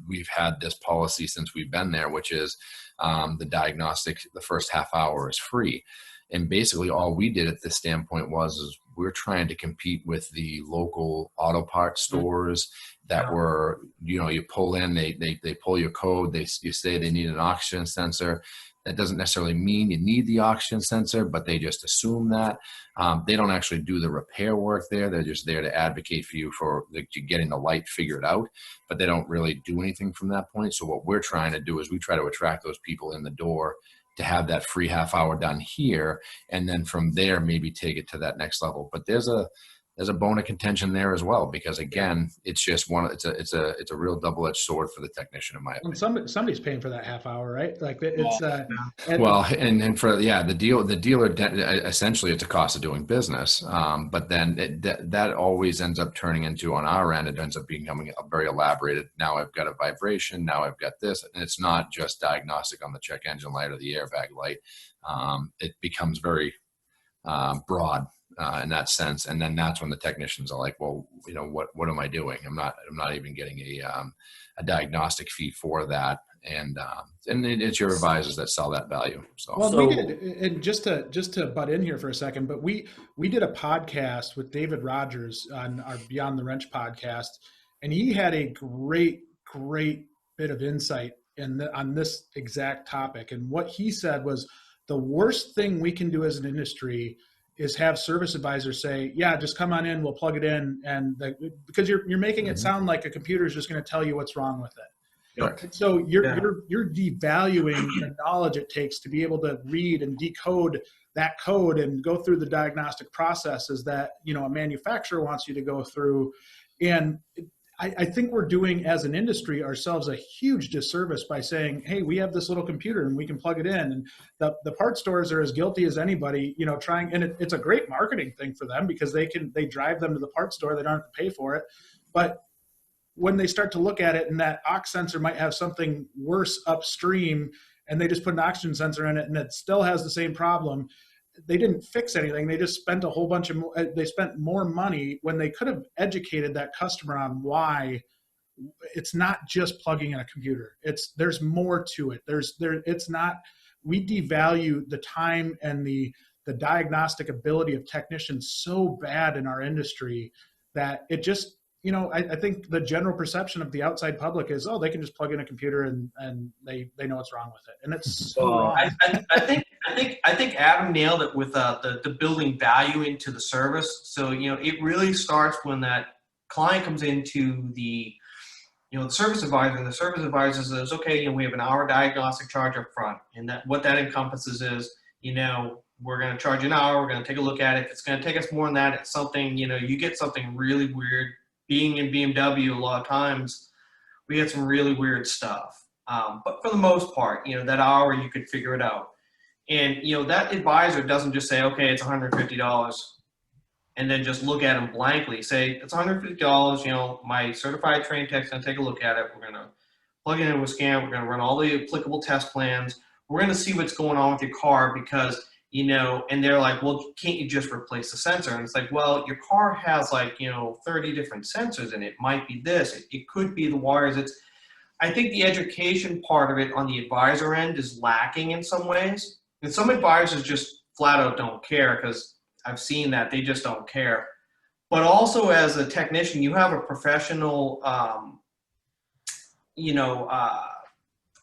we've had this policy since we've been there, which is the diagnostic, the first half hour is free. And basically all we did at this standpoint is we're trying to compete with the local auto parts stores that were, you pull in, they pull your code, you say they need an oxygen sensor. That doesn't necessarily mean you need the oxygen sensor, but they just assume that. They don't actually do the repair work there. They're just there to advocate for you for getting the light figured out, but they don't really do anything from that point. So what we're trying to do is we try to attract those people in the door to have that free half hour done here, and then from there maybe take it to that next level. But there's a bone of contention there as well, because again, it's just it's a real double-edged sword for the technician, in my opinion. And somebody's paying for that half hour, right? Like it's well, and for the dealer essentially it's a cost of doing business. But then that always ends up turning into, on our end, it ends up becoming a very elaborated. Now I've got a vibration. Now I've got this, and it's not just diagnostic on the check engine light or the airbag light. It becomes very broad in that sense, and then that's when the technicians are like, well, you know, what am I doing? I'm not even getting a diagnostic fee for that, and it's your advisors that sell that value. So we did, and just to butt in here for a second, but we did a podcast with David Rogers on our Beyond the Wrench podcast, and he had a great bit of insight on this exact topic. And what he said was, the worst thing we can do as an industry is have service advisors say, yeah, just come on in, we'll plug it in. And because you're making it sound like a computer is just going to tell you what's wrong with it. Right. So you're devaluing the knowledge it takes to be able to read and decode that code and go through the diagnostic processes that, you know, a manufacturer wants you to go through. And I think we're doing, as an industry, ourselves a huge disservice by saying, hey, we have this little computer and we can plug it in. And the part stores are as guilty as anybody, you know, trying, and it's a great marketing thing for them because they drive them to the part store. They don't have to pay for it. But when they start to look at it and that aux sensor might have something worse upstream, and they just put an oxygen sensor in it and it still has the same problem, they didn't fix anything. They just spent they spent more money when they could have educated that customer on why it's not just plugging in a computer. There's more to it. We devalue the time and the diagnostic ability of technicians so bad in our industry that it just, you know, I think the general perception of the outside public is, oh, they can just plug in a computer and they know what's wrong with it. And it's so wrong. I think Adam nailed it with the building value into the service. So, you know, it really starts when that client comes into the service advisor, and the service advisor says, okay, you know, we have an hour diagnostic charge up front. And that what that encompasses is, you know, we're going to charge an hour. We're going to take a look at it. If it's going to take us more than that, it's something, you know, you get something really weird. Being in BMW, a lot of times we get some really weird stuff. But for the most part, you know, that hour you could figure it out. And, you know, that advisor doesn't just say, okay, it's $150 and then just look at them blankly. Say, it's $150, you know, my certified trained tech's going to take a look at it. We're going to plug it into a scan. We're going to run all the applicable test plans. We're going to see what's going on with your car because, you know, and they're like, well, can't you just replace the sensor? And it's like, well, your car has like, you know, 30 different sensors in it. It might be this. It could be the wires. I think the education part of it on the advisor end is lacking in some ways. And some advisors just flat out don't care, because I've seen that. They just don't care. But also as a technician, you have a professional,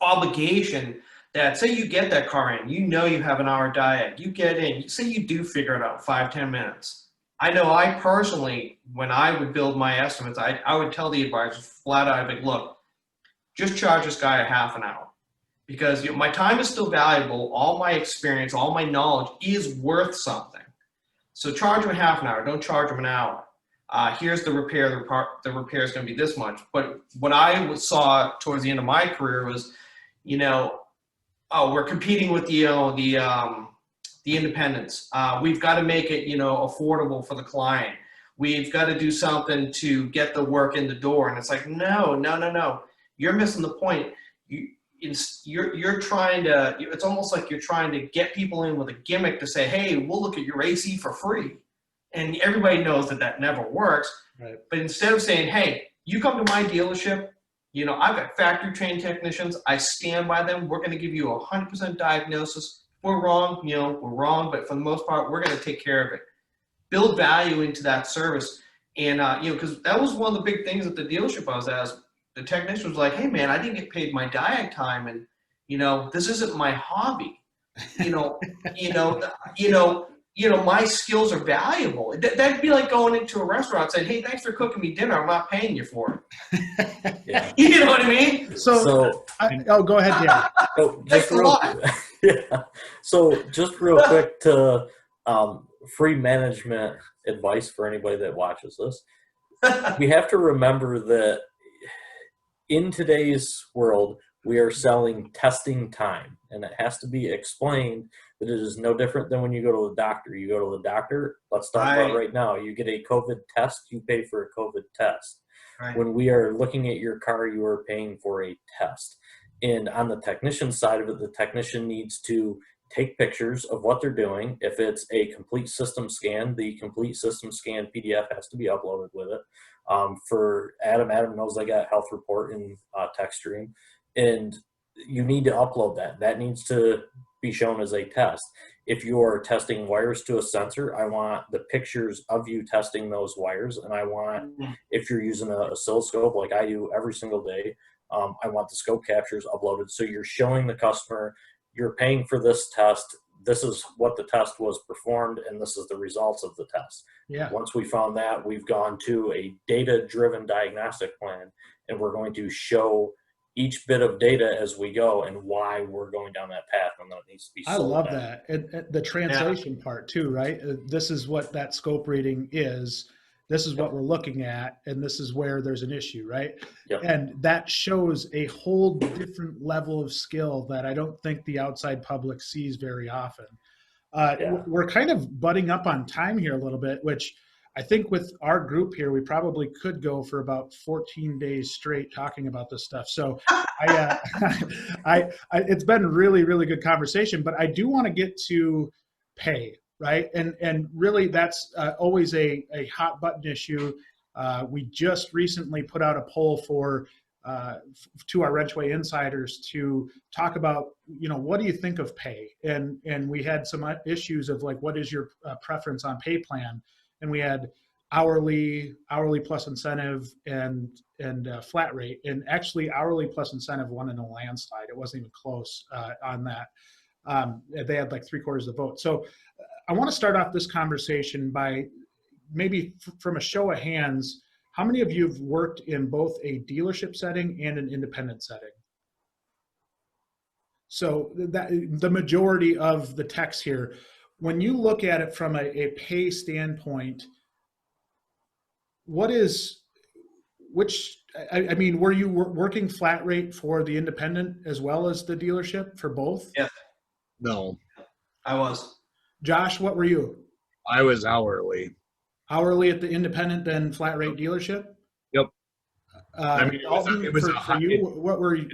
obligation that, say you get that car in, you know you have an hour diag, you get in, say you do figure it out 5-10 minutes. I know I personally, when I would build my estimates, I would tell the advisors flat out, like, look, just charge this guy a half an hour. Because, you know, my time is still valuable, all my experience, all my knowledge is worth something. So charge him a half an hour, don't charge him an hour. Here's the repair, the repair is going to be this much. But what I saw towards the end of my career was, you know, oh, we're competing with the independents. We've got to make it, you know, affordable for the client. We've got to do something to get the work in the door. And it's like, no. You're missing the point. You're trying to, it's almost like you're trying to get people in with a gimmick to say, hey, we'll look at your AC for free. And everybody knows that never works. Right. But instead of saying, hey, you come to my dealership, you know, I've got factory trained technicians. I stand by them. We're going to give you a 100% diagnosis. We're wrong, you know, we're wrong, but for the most part, we're going to take care of it. Build value into that service. And, you know, because that was one of the big things at the dealership I was at. The technician was like, hey, man, I didn't get paid my diag time. And, this isn't my hobby. My skills are valuable. That'd be like going into a restaurant and saying, hey, thanks for cooking me dinner. I'm not paying you for it. Yeah. You know what I mean? So go ahead, Dan. Oh, Thanks a lot. Yeah. So just real quick to free management advice for anybody that watches this. We have to remember that in today's world, we are selling testing time, and it has to be explained that it is no different than when you go to the doctor. You go to the doctor, let's talk about right now. You get a COVID test, you pay for a COVID test. Right. When we are looking at your car, you are paying for a test. And on the technician side of it, the technician needs to take pictures of what they're doing. If it's a complete system scan, the complete system scan PDF has to be uploaded with it. For Adam knows I got health report in TechStream, and you need to upload that. That needs to be shown as a test. If you're testing wires to a sensor, I want the pictures of you testing those wires, and I want, if you're using a oscilloscope like I do every single day, I want the scope captures uploaded. So you're showing the customer, you're paying for this test, this is what the test was performed, and this is the results of the test. Yeah. Once we found that, we've gone to a data-driven diagnostic plan, and we're going to show each bit of data as we go and why we're going down that path and that it needs to be sold. I love that. And the translation part too, right? This is what that scope reading is. This is what we're looking at, and this is where there's an issue, right? Yep. And that shows a whole different level of skill that I don't think the outside public sees very often. We're kind of butting up on time here a little bit, which I think with our group here, we probably could go for about 14 days straight talking about this stuff. So it's been really, really good conversation, but I do want to get to pay, right? And really that's always a hot button issue. We just recently put out a poll for to our WrenchWay insiders to talk about, what do you think of pay? And we had some issues of like, what is your preference on pay plan? And we had hourly plus incentive, and flat rate. And actually, hourly plus incentive won in a landslide. It wasn't even close on that. They had like 3/4 of the vote. So I want to start off this conversation by maybe from a show of hands. How many of you have worked in both a dealership setting and an independent setting? So that the majority of the techs here, when you look at it from a pay standpoint, were you working flat rate for the independent as well as the dealership for both? Yeah. No, I was. Josh, what were you? I was hourly. Hourly at the independent, then flat rate dealership? Yep. Dalton, it was for you, what were you?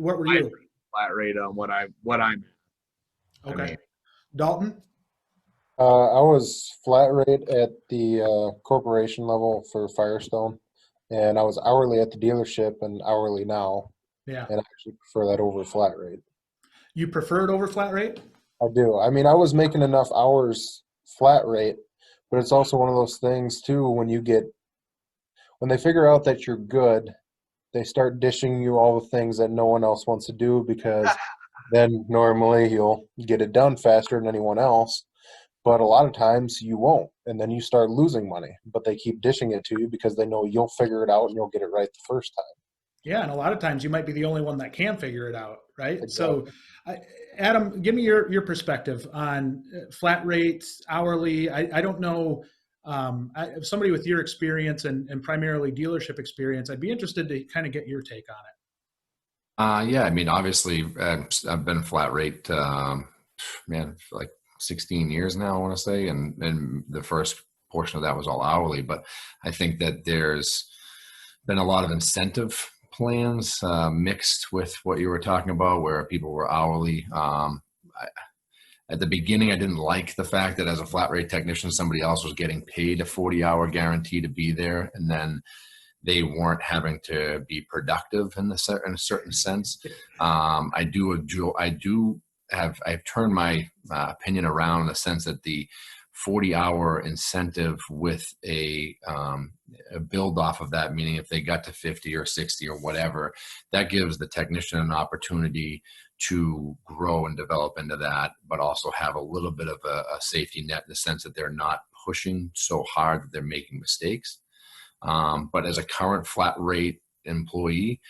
Flat rate on what I'm. Okay. Dalton? I was flat rate at the corporation level for Firestone, and I was hourly at the dealership and hourly now. Yeah. And I actually prefer that over flat rate. You prefer it over flat rate? I do. I mean, I was making enough hours flat rate, but it's also one of those things too, when they figure out that you're good, they start dishing you all the things that no one else wants to do, because then normally you'll get it done faster than anyone else. But a lot of times you won't, and then you start losing money. But they keep dishing it to you because they know you'll figure it out and you'll get it right the first time. Yeah, and a lot of times you might be the only one that can figure it out, right? Exactly. So, Adam, give me your perspective on flat rates, hourly. I don't know, somebody with your experience and primarily dealership experience, I'd be interested to kind of get your take on it. Yeah, I mean, obviously, I've been flat rate, for like 16 years now, I want to say, and the first portion of that was all hourly. But I think that there's been a lot of incentive plans mixed with what you were talking about, where people were hourly. At the beginning, I didn't like the fact that as a flat rate technician, somebody else was getting paid a 40-hour guarantee to be there, and then they weren't having to be productive in a certain sense. I've turned my opinion around in the sense that the 40-hour incentive with a build off of that, meaning if they got to 50 or 60 or whatever, that gives the technician an opportunity to grow and develop into that, but also have a little bit of a safety net in the sense that they're not pushing so hard that they're making mistakes. But as a current flat rate employee,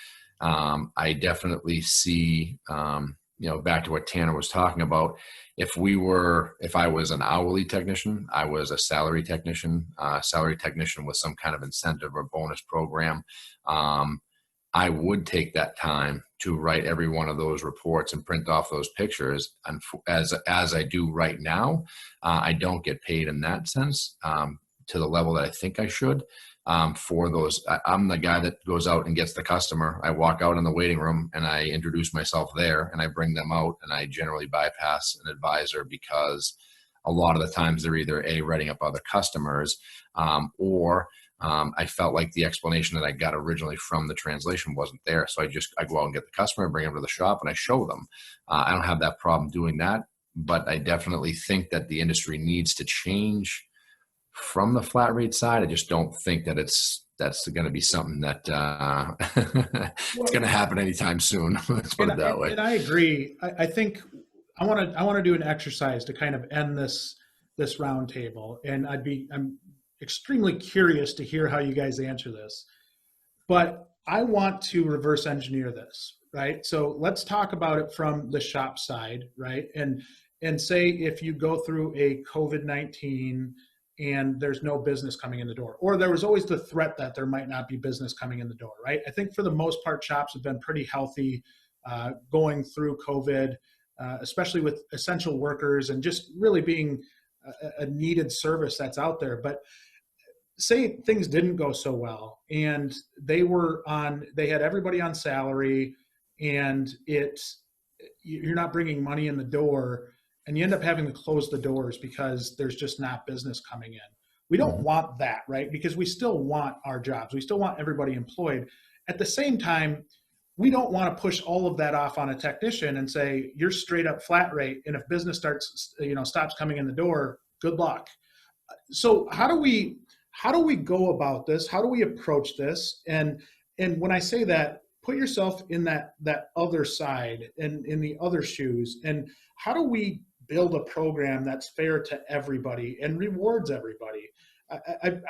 I definitely see, back to what Tanner was talking about, if I was an hourly technician, I was a salary technician with some kind of incentive or bonus program, I would take that time to write every one of those reports and print off those pictures. And as I do right now, I don't get paid in that sense to the level that I think I should. For those, I'm the guy that goes out and gets the customer. I walk out in the waiting room and I introduce myself there and I bring them out, and I generally bypass an advisor because a lot of the times they're either writing up other customers or I felt like the explanation that I got originally from the translation wasn't there. So I go out and get the customer, bring them to the shop, and I show them. I don't have that problem doing that, but I definitely think that the industry needs to change from the flat rate side. I just don't think that that's going to be something that it's going to happen anytime soon. Let's put it that way. And I agree. I think I want to do an exercise to kind of end this roundtable, and I'm extremely curious to hear how you guys answer this. But I want to reverse engineer this, right? So let's talk about it from the shop side, right? And say if you go through a COVID-19 and there's no business coming in the door, or there was always the threat that there might not be business coming in the door, right? I think for the most part, shops have been pretty healthy going through COVID, especially with essential workers and just really being a needed service that's out there. But say things didn't go so well and they had everybody on salary, and you're not bringing money in the door, and you end up having to close the doors because there's just not business coming in. We don't want that, right? Because we still want our jobs. We still want everybody employed. At the same time, we don't want to push all of that off on a technician and say, you're straight up flat rate, and if business stops coming in the door, good luck. So how do we go about this? How do we approach this? And when I say that, put yourself in that other side and in the other shoes. And how do we build a program that's fair to everybody and rewards everybody?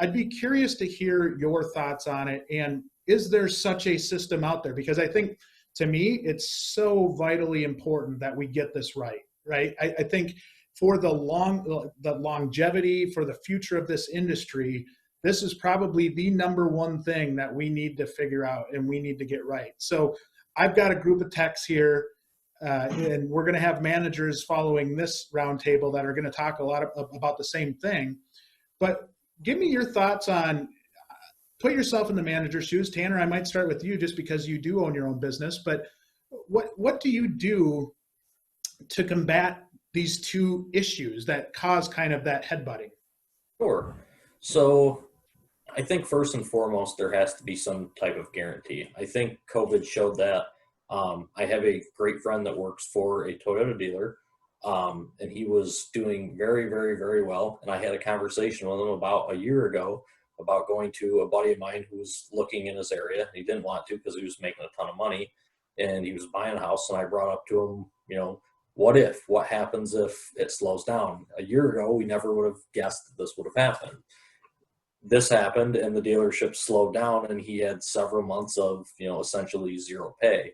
I'd be curious to hear your thoughts on it. And is there such a system out there? Because I think, to me, it's so vitally important that we get this right? I think for the longevity, for the future of this industry, this is probably the number one thing that we need to figure out and we need to get right. So I've got a group of techs here, and we're going to have managers following this roundtable that are going to talk a lot about the same thing. But give me your thoughts on, put yourself in the manager's shoes. Tanner, I might start with you just because you do own your own business, but what do you do to combat these two issues that cause kind of that headbutting? Sure. So I think first and foremost, there has to be some type of guarantee. I think COVID showed that. I have a great friend that works for a Toyota dealer, and he was doing very, very, very well. And I had a conversation with him about a year ago about going to a buddy of mine who was looking in his area. He didn't want to because he was making a ton of money and he was buying a house. And I brought up to him, what happens if it slows down? A year ago, we never would have guessed that this would have happened. This happened and the dealership slowed down and he had several months of, essentially zero pay.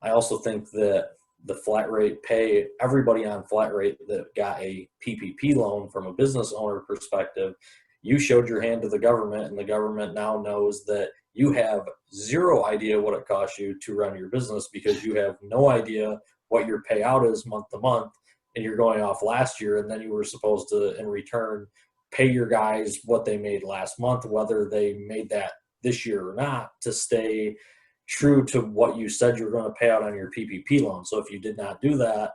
I also think that the flat rate pay, everybody on flat rate that got a PPP loan from a business owner perspective, you showed your hand to the government, and the government now knows that you have zero idea what it costs you to run your business because you have no idea what your payout is month to month, and you're going off last year, and then you were supposed to, in return, pay your guys what they made last month, whether they made that this year or not, to stay true to what you said you were going to pay out on your PPP loan. So if you did not do that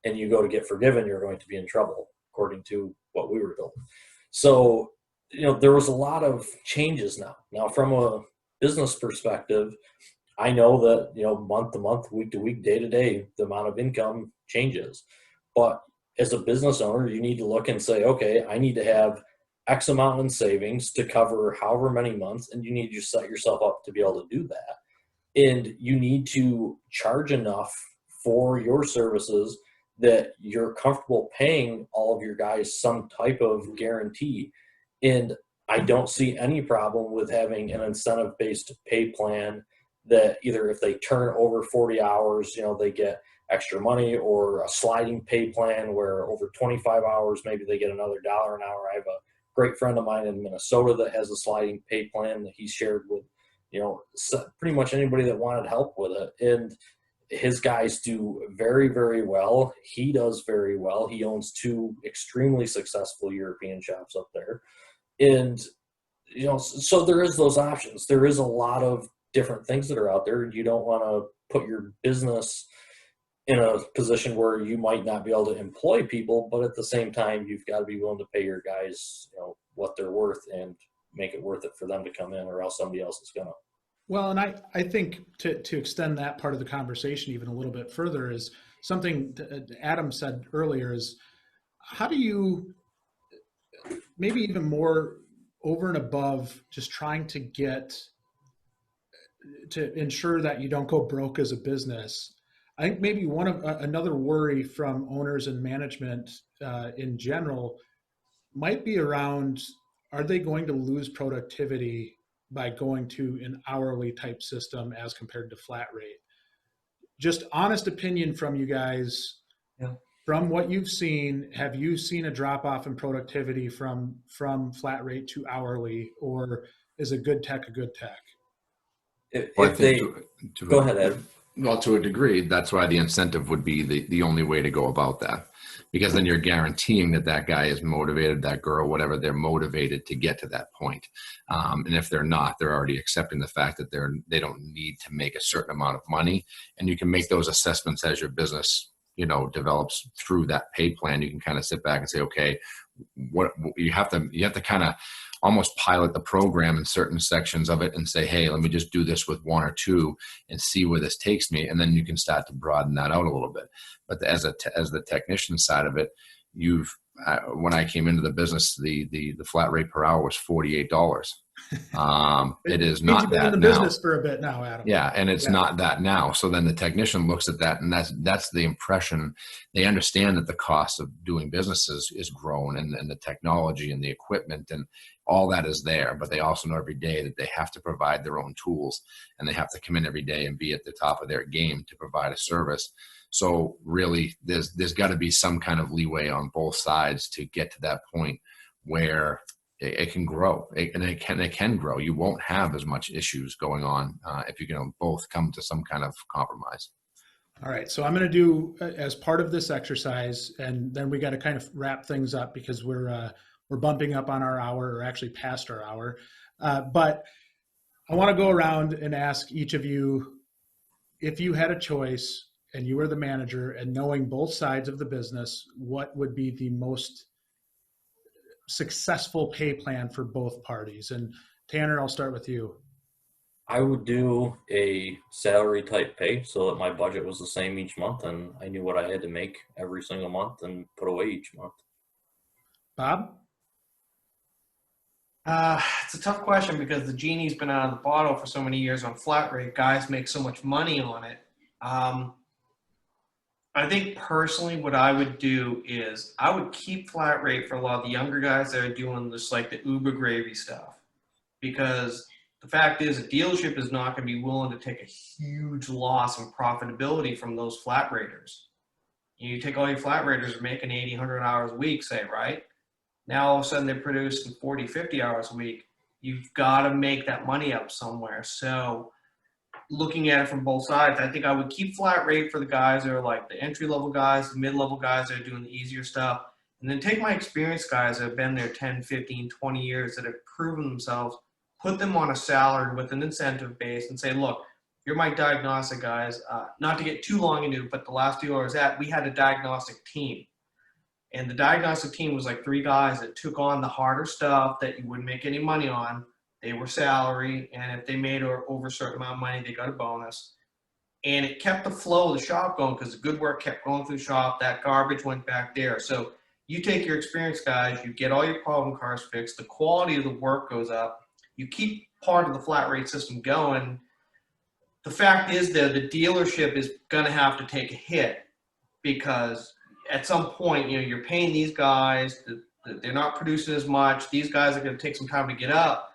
and you go to get forgiven, you're going to be in trouble, according to what we were told. So, there was a lot of changes now. Now, from a business perspective, I know that, month to month, week to week, day to day, the amount of income changes. But as a business owner, you need to look and say, okay, I need to have X amount in savings to cover however many months, and you need to set yourself up to be able to do that. And you need to charge enough for your services that you're comfortable paying all of your guys some type of guarantee. And I don't see any problem with having an incentive-based pay plan that either if they turn over 40 hours, they get extra money, or a sliding pay plan where over 25 hours, maybe they get another $1 an hour. I have a great friend of mine in Minnesota that has a sliding pay plan that he shared with, pretty much anybody that wanted help with it. And his guys do very, very well. He does very well. He owns 2 extremely successful European shops up there. And, so there is those options. There is a lot of different things that are out there. You don't want to put your business in a position where you might not be able to employ people, but at the same time, you've got to be willing to pay your guys, what they're worth and make it worth it for them to come in, or else somebody else is gonna. Well, and I think to extend that part of the conversation even a little bit further is something Adam said earlier is, how do you maybe even more over and above just trying to ensure that you don't go broke as a business? I think maybe another worry from owners and management in general might be around, are they going to lose productivity by going to an hourly type system as compared to flat rate? Just honest opinion from you guys. Yeah. From what you've seen, have you seen a drop off in productivity from flat rate to hourly, or is a good tech a good tech? Go ahead, Ed. Well, to a degree, that's why the incentive would be the only way to go about that, because then you're guaranteeing that guy is motivated, that girl, whatever, they're motivated to get to that point. And if they're not, they're already accepting the fact that they don't need to make a certain amount of money. And you can make those assessments as your business, develops through that pay plan. You can kind of sit back and say, okay, what you have to kind of almost pilot the program in certain sections of it and say, hey, let me just do this with 1 or 2 and see where this takes me. And then you can start to broaden that out a little bit. But as the technician side of it, when I came into the business, the flat rate per hour was $48. It is not You've been that in the now. business for a bit now, Adam. Yeah, and it's not that now. So then the technician looks at that, and that's the impression. They understand that the cost of doing business is grown, and the technology and the equipment and all that is there. But they also know every day that they have to provide their own tools, and they have to come in every day and be at the top of their game to provide a service. So really, there's got to be some kind of leeway on both sides to get to that point where it can grow, and it can grow. You won't have as much issues going on if you can both come to some kind of compromise. All right, so I'm going to do as part of this exercise, and then we got to kind of wrap things up because we're bumping up on our hour, or actually past our hour. But I want to go around and ask each of you, if you had a choice and you were the manager and knowing both sides of the business, what would be the most successful pay plan for both parties? And Tanner, I'll start with you. I would do a salary type pay so that my budget was the same each month and I knew what I had to make every single month and put away each month. Bob? It's a tough question because the genie's been out of the bottle for so many years on flat rate. Guys make so much money on it. I think personally what I would do is I would keep flat rate for a lot of the younger guys that are doing this, like the Uber gravy stuff. Because the fact is a dealership is not going to be willing to take a huge loss in profitability from those flat raters. You take all your flat raters are making 80, 100 hours a week, say, right? Now all of a sudden they're producing 40, 50 hours a week. You've got to make that money up somewhere. So looking at it from both sides, I think I would keep flat rate for the guys that are like the entry-level guys, the mid-level guys that are doing the easier stuff, and then take my experienced guys that have been there 10, 15, 20 years that have proven themselves, put them on a salary with an incentive base and say, look, you're my diagnostic guys. Not to get too long into it, but the last dealer I was at, we had a diagnostic team. And the diagnostic team was like 3 guys that took on the harder stuff that you wouldn't make any money on. They were salary, and if they made over a certain amount of money, they got a bonus. And it kept the flow of the shop going because the good work kept going through the shop. That garbage went back there. So you take your experienced guys, you get all your problem cars fixed, the quality of the work goes up, you keep part of the flat rate system going. The fact is, though, the dealership is going to have to take a hit because at some point, you're paying these guys, they're not producing as much. These guys are going to take some time to get up.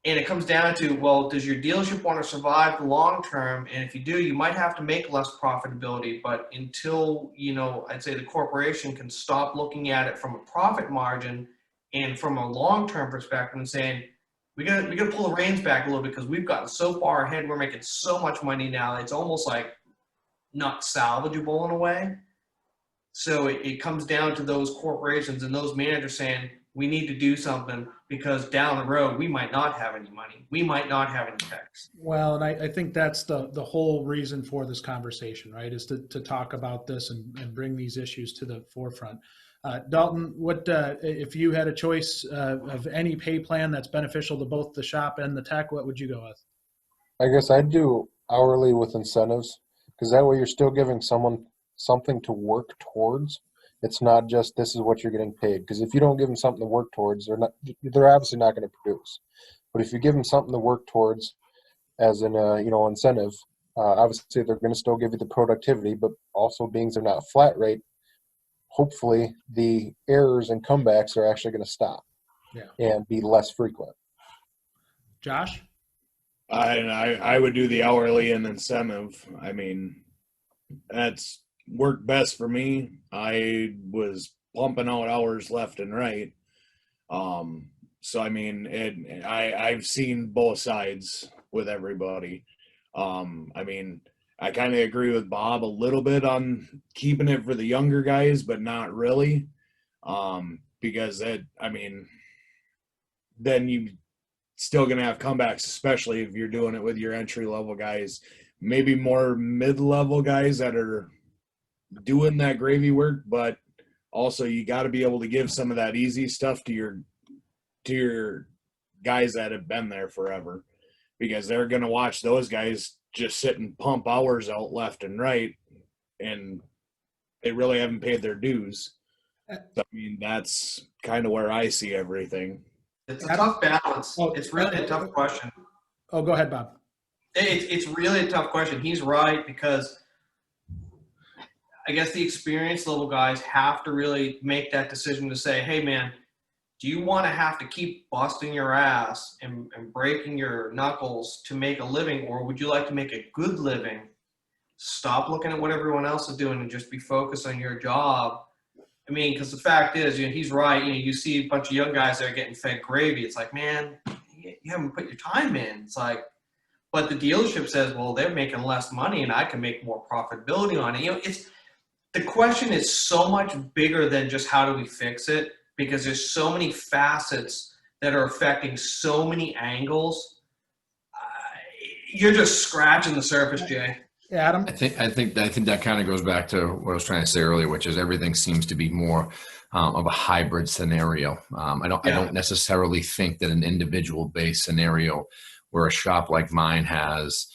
And it comes down to, well, does your dealership want to survive the long term? And if you do, you might have to make less profitability. But until, I'd say the corporation can stop looking at it from a profit margin and from a long-term perspective and saying, we got to pull the reins back a little bit because we've gotten so far ahead. We're making so much money now. It's almost like not salvageable in a way. So it comes down to those corporations and those managers saying, we need to do something because down the road, we might not have any money. We might not have any techs. Well, and I think that's the whole reason for this conversation, right, is to talk about this and bring these issues to the forefront. Dalton, what if you had a choice of any pay plan that's beneficial to both the shop and the tech, what would you go with? I guess I'd do hourly with incentives because that way you're still giving someone something to work towards. It's not just this is what you're getting paid. Because if you don't give them something to work towards, they're obviously not going to produce. But if you give them something to work towards, as an incentive, obviously they're going to still give you the productivity. But also, being they're not flat rate, hopefully the errors and comebacks are actually going to stop and be less frequent. Josh, I would do the hourly and incentive. I mean, that's worked best for me. I was pumping out hours left and right. So I mean, I've seen both sides with everybody. I mean, I kind of agree with Bob a little bit on keeping it for the younger guys, but not really. Because then you still going to have comebacks, especially if you're doing it with your entry level guys, maybe more mid-level guys that are doing that gravy work, but also you got to be able to give some of that easy stuff to your guys that have been there forever, because they're going to watch those guys just sit and pump hours out left and right, and they really haven't paid their dues. So, I mean, that's kind of where I see everything. It's a tough balance. It's really a tough question. Oh, go ahead, Bob. It's really a tough question. He's right, because I guess the experienced level guys have to really make that decision to say, hey, man, do you want to have to keep busting your ass and breaking your knuckles to make a living, or would you like to make a good living? Stop looking at what everyone else is doing and just be focused on your job. I mean, because the fact is, he's right. You see a bunch of young guys that are getting fed gravy. It's like, man, you haven't put your time in. It's like, but the dealership says, well, they're making less money and I can make more profitability on it. The question is so much bigger than just how do we fix it, because there's so many facets that are affecting so many angles. You're just scratching the surface, Jay. Adam? I think that kind of goes back to what I was trying to say earlier, which is everything seems to be more of a hybrid scenario. I don't necessarily think that an individual based scenario where a shop like mine has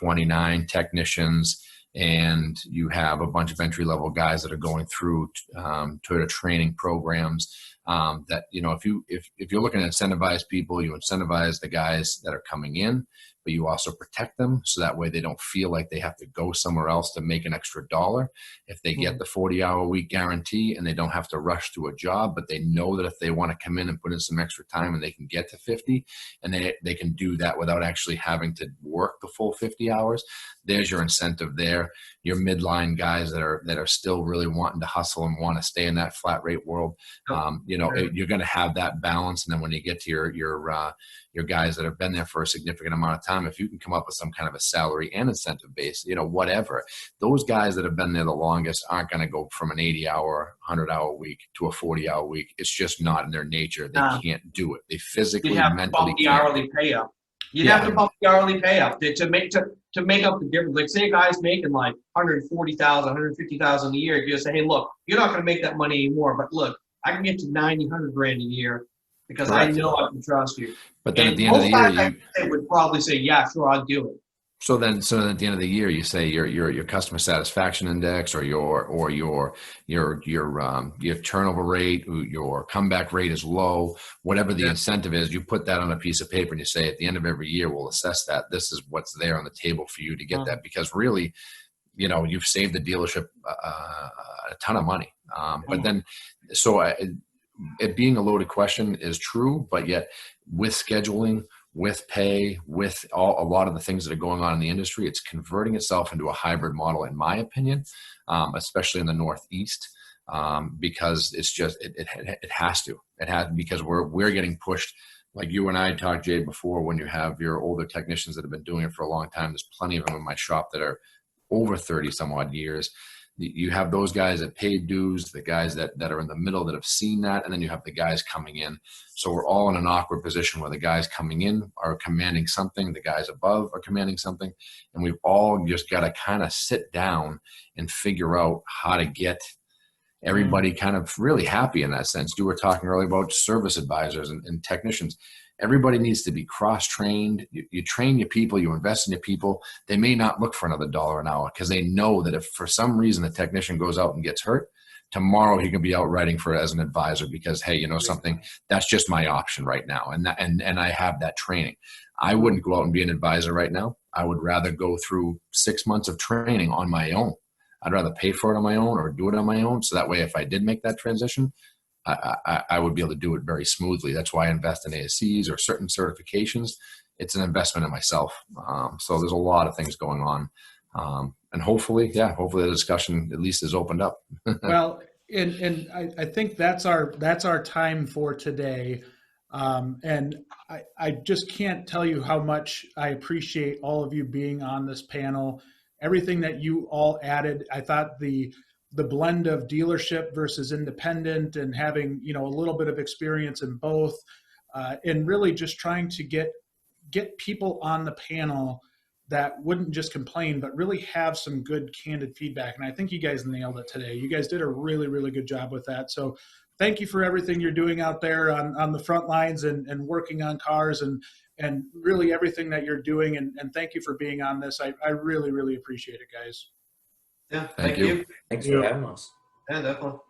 29 technicians and you have a bunch of entry level guys that are going through Toyota training programs, that if you're looking to incentivize people, you incentivize the guys that are coming in, but you also protect them so that way they don't feel like they have to go somewhere else to make an extra dollar. If they get the 40-hour week guarantee and they don't have to rush to a job, but they know that if they want to come in and put in some extra time and they can get to 50 and they can do that without actually having to work the full 50 hours, there's your incentive there. Your midline guys that are still really wanting to hustle and want to stay in that flat rate world, you're going to have that balance. And then when you get to your guys that have been there for a significant amount of time, if you can come up with some kind of a salary and incentive base, whatever, those guys that have been there the longest aren't going to go from an 80-hour, 100-hour week to a 40-hour week. It's just not in their nature. They can't do it. They physically, mentally You'd have to bump the hourly pay up. You'd have to bump the hourly pay up to make up the difference. Like, say a guy's making like $140,000, $150,000 a year. You just say, hey, look, you're not going to make that money anymore, but look, I can get to $90,000, $100,000 a year because I know I can trust you. But then at the end of the year, they would probably say, yeah, sure, I'll do it. So then at the end of the year, you say your customer satisfaction index or your turnover rate, your comeback rate is low, whatever the incentive is, you put that on a piece of paper and you say at the end of every year, we'll assess that. This is what's there on the table for you to get that, because really, you've saved the dealership a ton of money. But then, it being a loaded question is true, but yet with scheduling, with pay, with a lot of the things that are going on in the industry, it's converting itself into a hybrid model, in my opinion, especially in the Northeast, because it's just, it has to, because we're getting pushed. Like you and I talked, Jay, before, when you have your older technicians that have been doing it for a long time, there's plenty of them in my shop that are over 30 some odd years. You have those guys that paid dues, the guys that are in the middle that have seen that, and then you have the guys coming in. So we're all in an awkward position where the guys coming in are commanding something, the guys above are commanding something, and we've all just got to kind of sit down and figure out how to get everybody kind of really happy in that sense. You were talking earlier about service advisors and technicians. Everybody needs to be cross-trained. You train your people, you invest in your people. They may not look for another $1 an hour because they know that if for some reason the technician goes out and gets hurt, tomorrow he can be out writing for it as an advisor because, hey, something, that's just my option right now. And I have that training. I wouldn't go out and be an advisor right now. I would rather go through 6 months of training on my own. I'd rather pay for it on my own or do it on my own. So that way, if I did make that transition, I would be able to do it very smoothly. That's why I invest in ASCs or certain certifications. It's an investment in myself. So there's a lot of things going on. And hopefully the discussion at least is opened up. Well, and I think that's our time for today. And I just can't tell you how much I appreciate all of you being on this panel. Everything that you all added, I thought the blend of dealership versus independent and having, a little bit of experience in both, and really just trying to get people on the panel that wouldn't just complain, but really have some good candid feedback. And I think you guys nailed it today. You guys did a really, really good job with that. So thank you for everything you're doing out there on the front lines and working on cars and really everything that you're doing. And thank you for being on this. I really, really appreciate it, guys. Yeah, Thank you. Thanks for having us. Yeah, definitely.